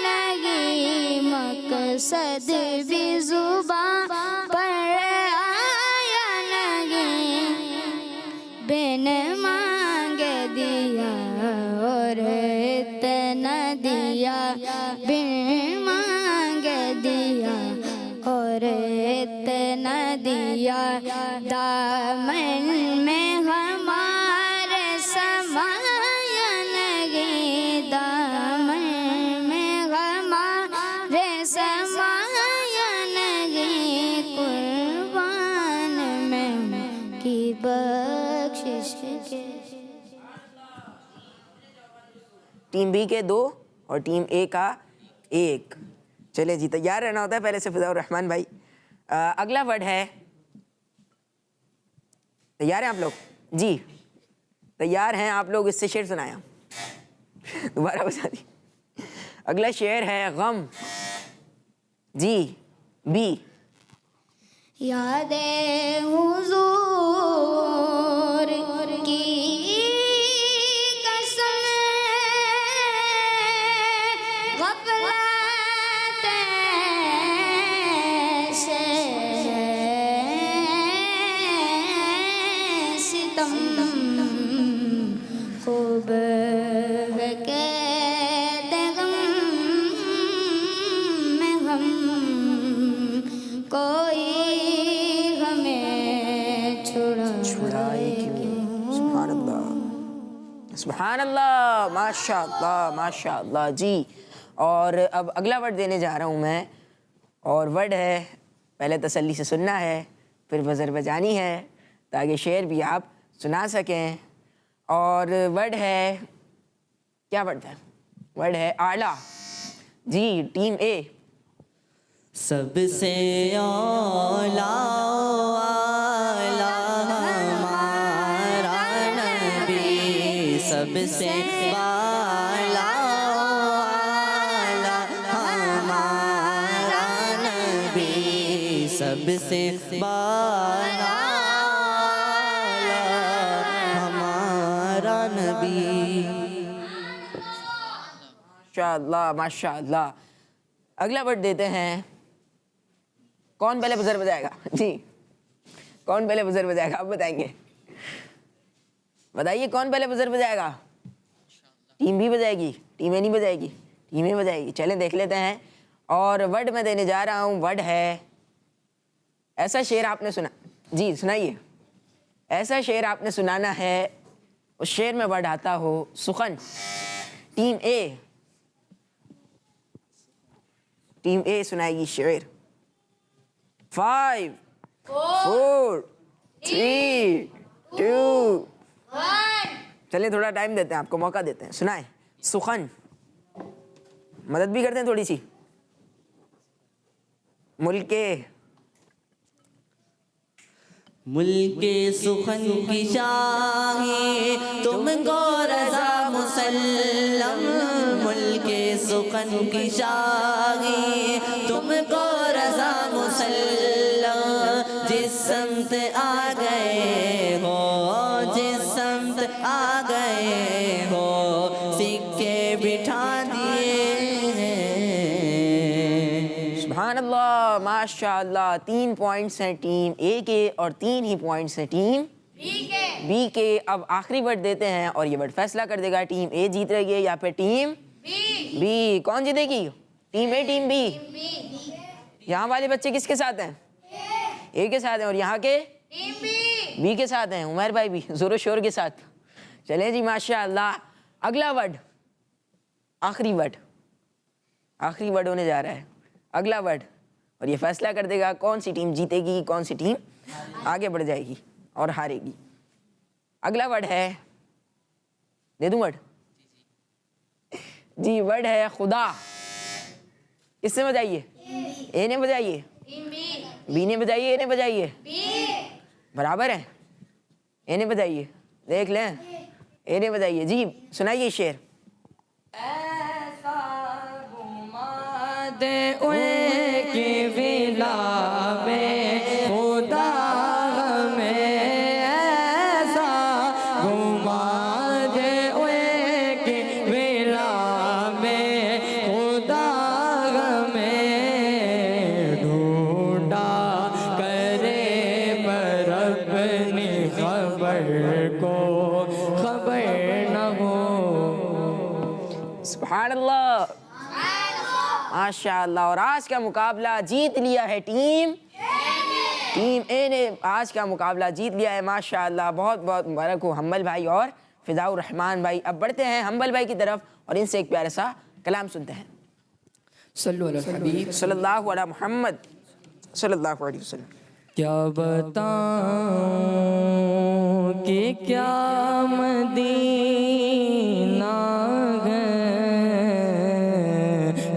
نہیں, مقصد بھی زباں پر آیا نہیں, بن مانگ دیا اور اتنا دیا, بن مانگ دیا اور اتنا دیا, دامن میں ہمارے سمایا نہیں, دامن میں ہمارے سمایا نہیں, قربان میں کی بخشش کے. ٹیم بی کے 2 اور ٹیم اے کا 1. چلے جی, تیار رہنا ہوتا ہے پہلے سے فضاء الرحمن بھائی. اگلا ورڈ ہے, تیار ہیں آپ لوگ؟ جی تیار ہیں آپ لوگ. اس سے شعر سنایا, دوبارہ بتا دی. اگلا شعر ہے غم. جی بی. یاد حضور کی قسم غفلت سے ستم, خوب ہے قید غم میں ہم, کوئی سبحان اللہ سبحان اللہ ماشاء اللہ ماشاء اللہ. جی اور اب اگلا ورڈ دینے جا رہا ہوں میں, اور ورڈ ہے, پہلے تسلی سے سننا ہے پھر بزر بجانی ہے تاکہ شعر بھی آپ سنا سکیں. اور ورڈ ہے, کیا ورڈ ہے؟ ورڈ ہے اعلیٰ. جی ٹیم اے. سب سے اعلیٰ ہمارا نبی, سب سے بالا ہمارا نبی, سب سے بالا ہمارا نبی. ماشاء اللہ ماشاء اللہ. اگلا ورڈ دیتے ہیں کون پہلے بزر بجائے گا؟ جی کون پہلے بزر بجائے گا؟ آپ بتائیں گے، بتائیے کون پہلے بزر بجائے گا؟ ٹیم بھی بجائے گی، ٹیم اے نہیں بجائے گی، ٹیم اے بجائے گی. چلیں دیکھ لیتے ہیں. اور ورڈ میں دینے جا رہا ہوں. ورڈ ہے ایسا شعر آپ نے سنا، جی سنائیے. ایسا شعر آپ نے سنانا ہے اس شعر میں ورڈ آتا ہو سخن. ٹیم اے، ٹیم اے سنائے گی شعر. 5 4 3 2 چلیں تھوڑا ٹائم دیتے ہیں آپ کو، موقع دیتے ہیں. سنائیں سخن. مدد بھی کرتے ہیں تھوڑی سی. ملک سخن کی شاہی تم کو رضا مسلم. ملک سخن کی شاہی تم کو رضا مسلم. جس سمت آ گئے ہو، جس سمت آ گئے ہو، سکے بٹھا دیے. سبحان اللہ، ماشاء اللہ. 3 پوائنٹس ہیں ٹیم اے کے اور 3 ہی پوائنٹس ہیں ٹیم بی کے. اب آخری ورڈ دیتے ہیں اور یہ ورڈ فیصلہ کر دے گا ٹیم اے جیت رہی ہے یا پھر ٹیم بی. کون جیتے گی؟ Team a team B? یہاں والے بچے کس کے ساتھ ہیں؟ اے کے ساتھ ہیں. اور یہاں کے بی کے ساتھ ہیں. عمیر بھائی بھی زور و شور کے ساتھ. چلیں جی ماشاء اللہ. اگلا ورڈ، آخری ورڈ، آخری ورڈ ہونے جا رہا ہے. اگلا ورڈ اور یہ فیصلہ کر دے گا کون سی ٹیم جیتے گی، کون سی ٹیم آگے بڑھ جائے گی اور ہارے گی. اگلا ورڈ ہے، دے دوں ورڈ؟ جی ورڈ ہے خدا. کس سے بجائیے؟ اے نے بجائیے، بی نے بجائیے، اے نے بجائیے. برابر ہے. اے نے بجائیے، دیکھ لیں. اے نے بجائیے. جی سنائیے شعر. دے اوے کی ولا میں خدا ہمیں ایسا گھما دے. اوے کی ولا میں خدا ہمیں ڈھونڈا کرے پر اپنی خبر کو خبر نہ ہو. سبحان اللہ، ماشاء اللہ. اور آج کا مقابلہ جیت لیا ہے ٹیم اے نے. آج کا مقابلہ جیت لیا ہے ماشاء اللہ. بہت بہت مبارک ہو حنبل بھائی اور فضاء الرحمان بھائی. اب بڑھتے ہیں حنبل بھائی کی طرف اور ان سے ایک پیارا سا کلام سنتے ہیں. صلو علی الحبیب صلی اللہ علی محمد صلی اللہ علیہ وسلم. کیا بتاؤں کہ کیا مدینہ ہے،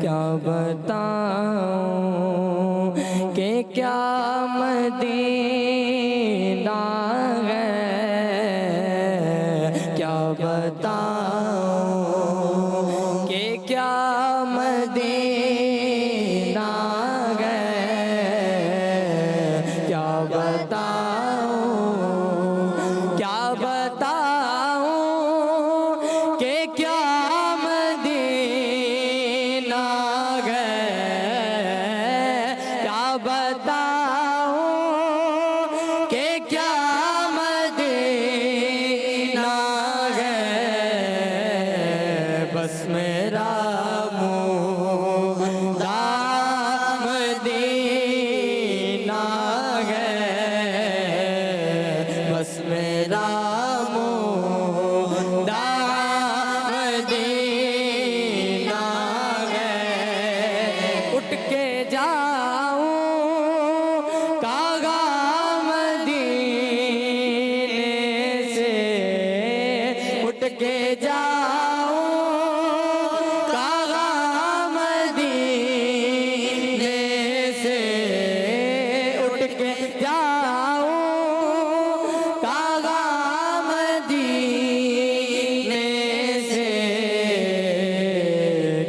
کیا بتاؤں کہ کیا مدینہ ہے، کیا بتاؤں کہ کیا مدینہ ہے، کیا بتاؤں، کیا بتاؤں کہ کیا مدینہ ہے، کیا بتاؤں کہ کیا مدینہ ہے. بس میرا مدینہ ہے، بس میرا مدینہ ہے. اٹھ کے جاؤں کاغا مدینے سے، اٹھ کے جاؤں کاغا مدینے سے، اٹھ کے جاؤں کاغا مدینے سے.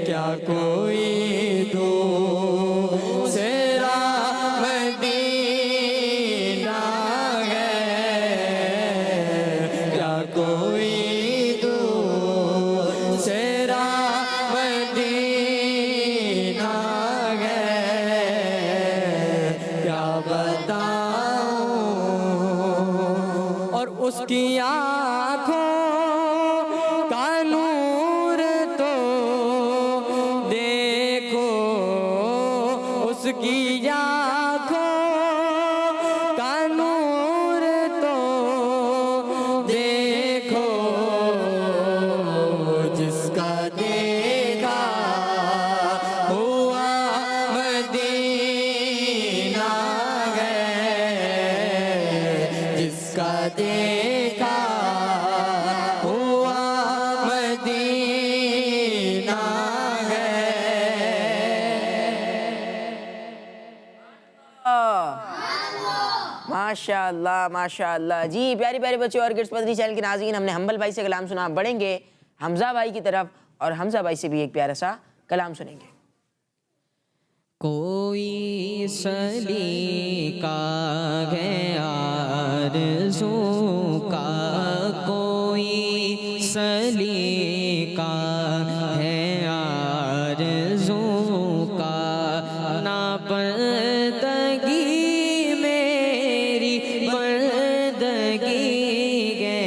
کیا کوئی دو سے اس کی آنکھوں کا نور تو دیکھو، اس کی آنکھوں کا نور تو دیکھو، جس کا دیکھا ہوا مدینہ ہے، جس کا دیکھا ہوا مدینہ ہے۔ ماشاء اللہ ماشاء اللہ۔ جی پیارے پیارے بچوں اور کڈس مدنی چینل کے ناظرین، ہم نے حنبل بھائی سے کلام سنا، بڑھیں گے حمزہ بھائی کی طرف اور حمزہ بھائی سے بھی ایک پیارا سا کلام سنیں گے۔ کوئی سلیقہ ہے آرزو کا، کوئی سلیقہ ہے آرزو کا، ناپردگی میری پردگی ہے،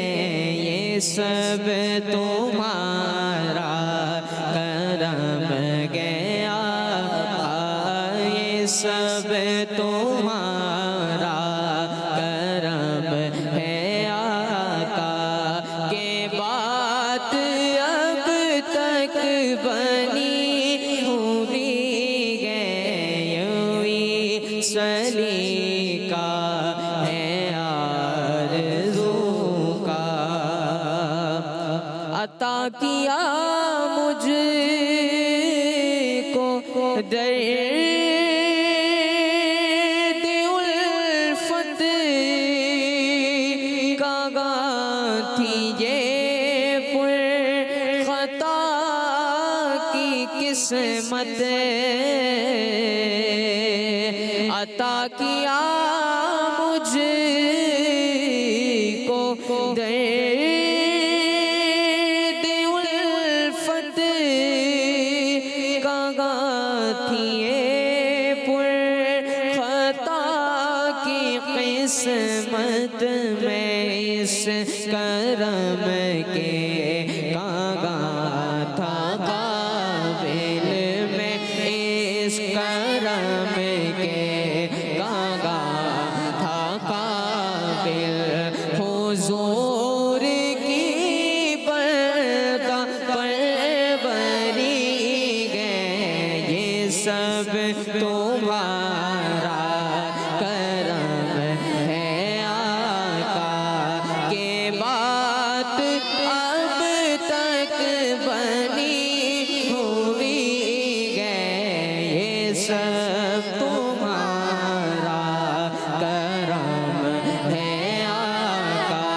یہ سب تمہارا کرم گیا، یہ سب تمہارا کرم ہے آقا، کہ بات اب تک بنی ہوئی ہے، یوی سلیقہ ہے آرزو کا، عطا کیا مجھ کو درد الفت کاغا تھی یہ پر خطا کی قسمت، عطا کیا مجھ کو درد الفت کاغا تھی یہ پر خطا کی قسمت، میں اس کرم کے کاغا تھا قابل، میں اس کرم کے کاغا تھا قابل، حضور کی پروری گئے، یہ سب تمہارا کرم ہے آقا، کہ بات اب تک بنی ہوئی ہے، یہ سب تمہارا کرم ہے آقا،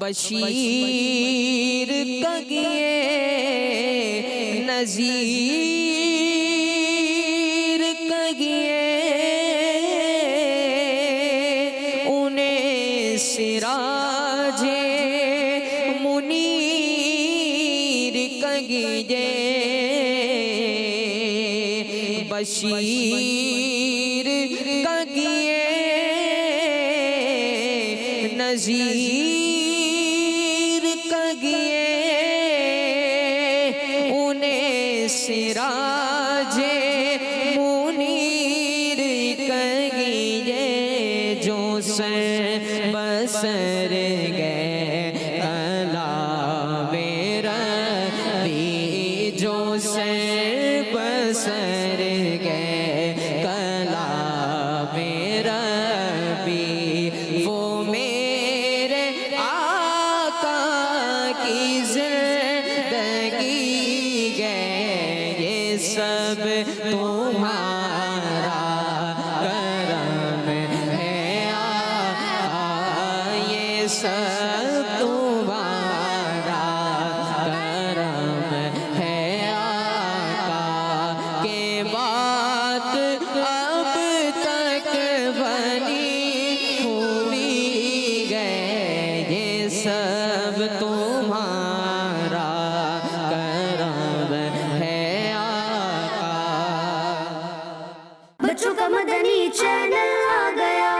بشیر کگیے نذیر کگیے، انہیں سراج منیر کگیے، بشیر کگیے نذیر کگیے، انہیں سراج منیر کگیے، جو سر بسر گئے کلام ربی، جو سر بسر گئے کلام ربی، وہ میرے آقا کی زندگی گئے، یہ سب تمہارا کرم ہے آقا، یہ سب تمہارا کرم ہے آقا، کہ بات اب تک بنی ہوئی گئے، یہ سب تمہارا کرم ہے آقا۔ بچوں کا مدنی چینل آ گیا،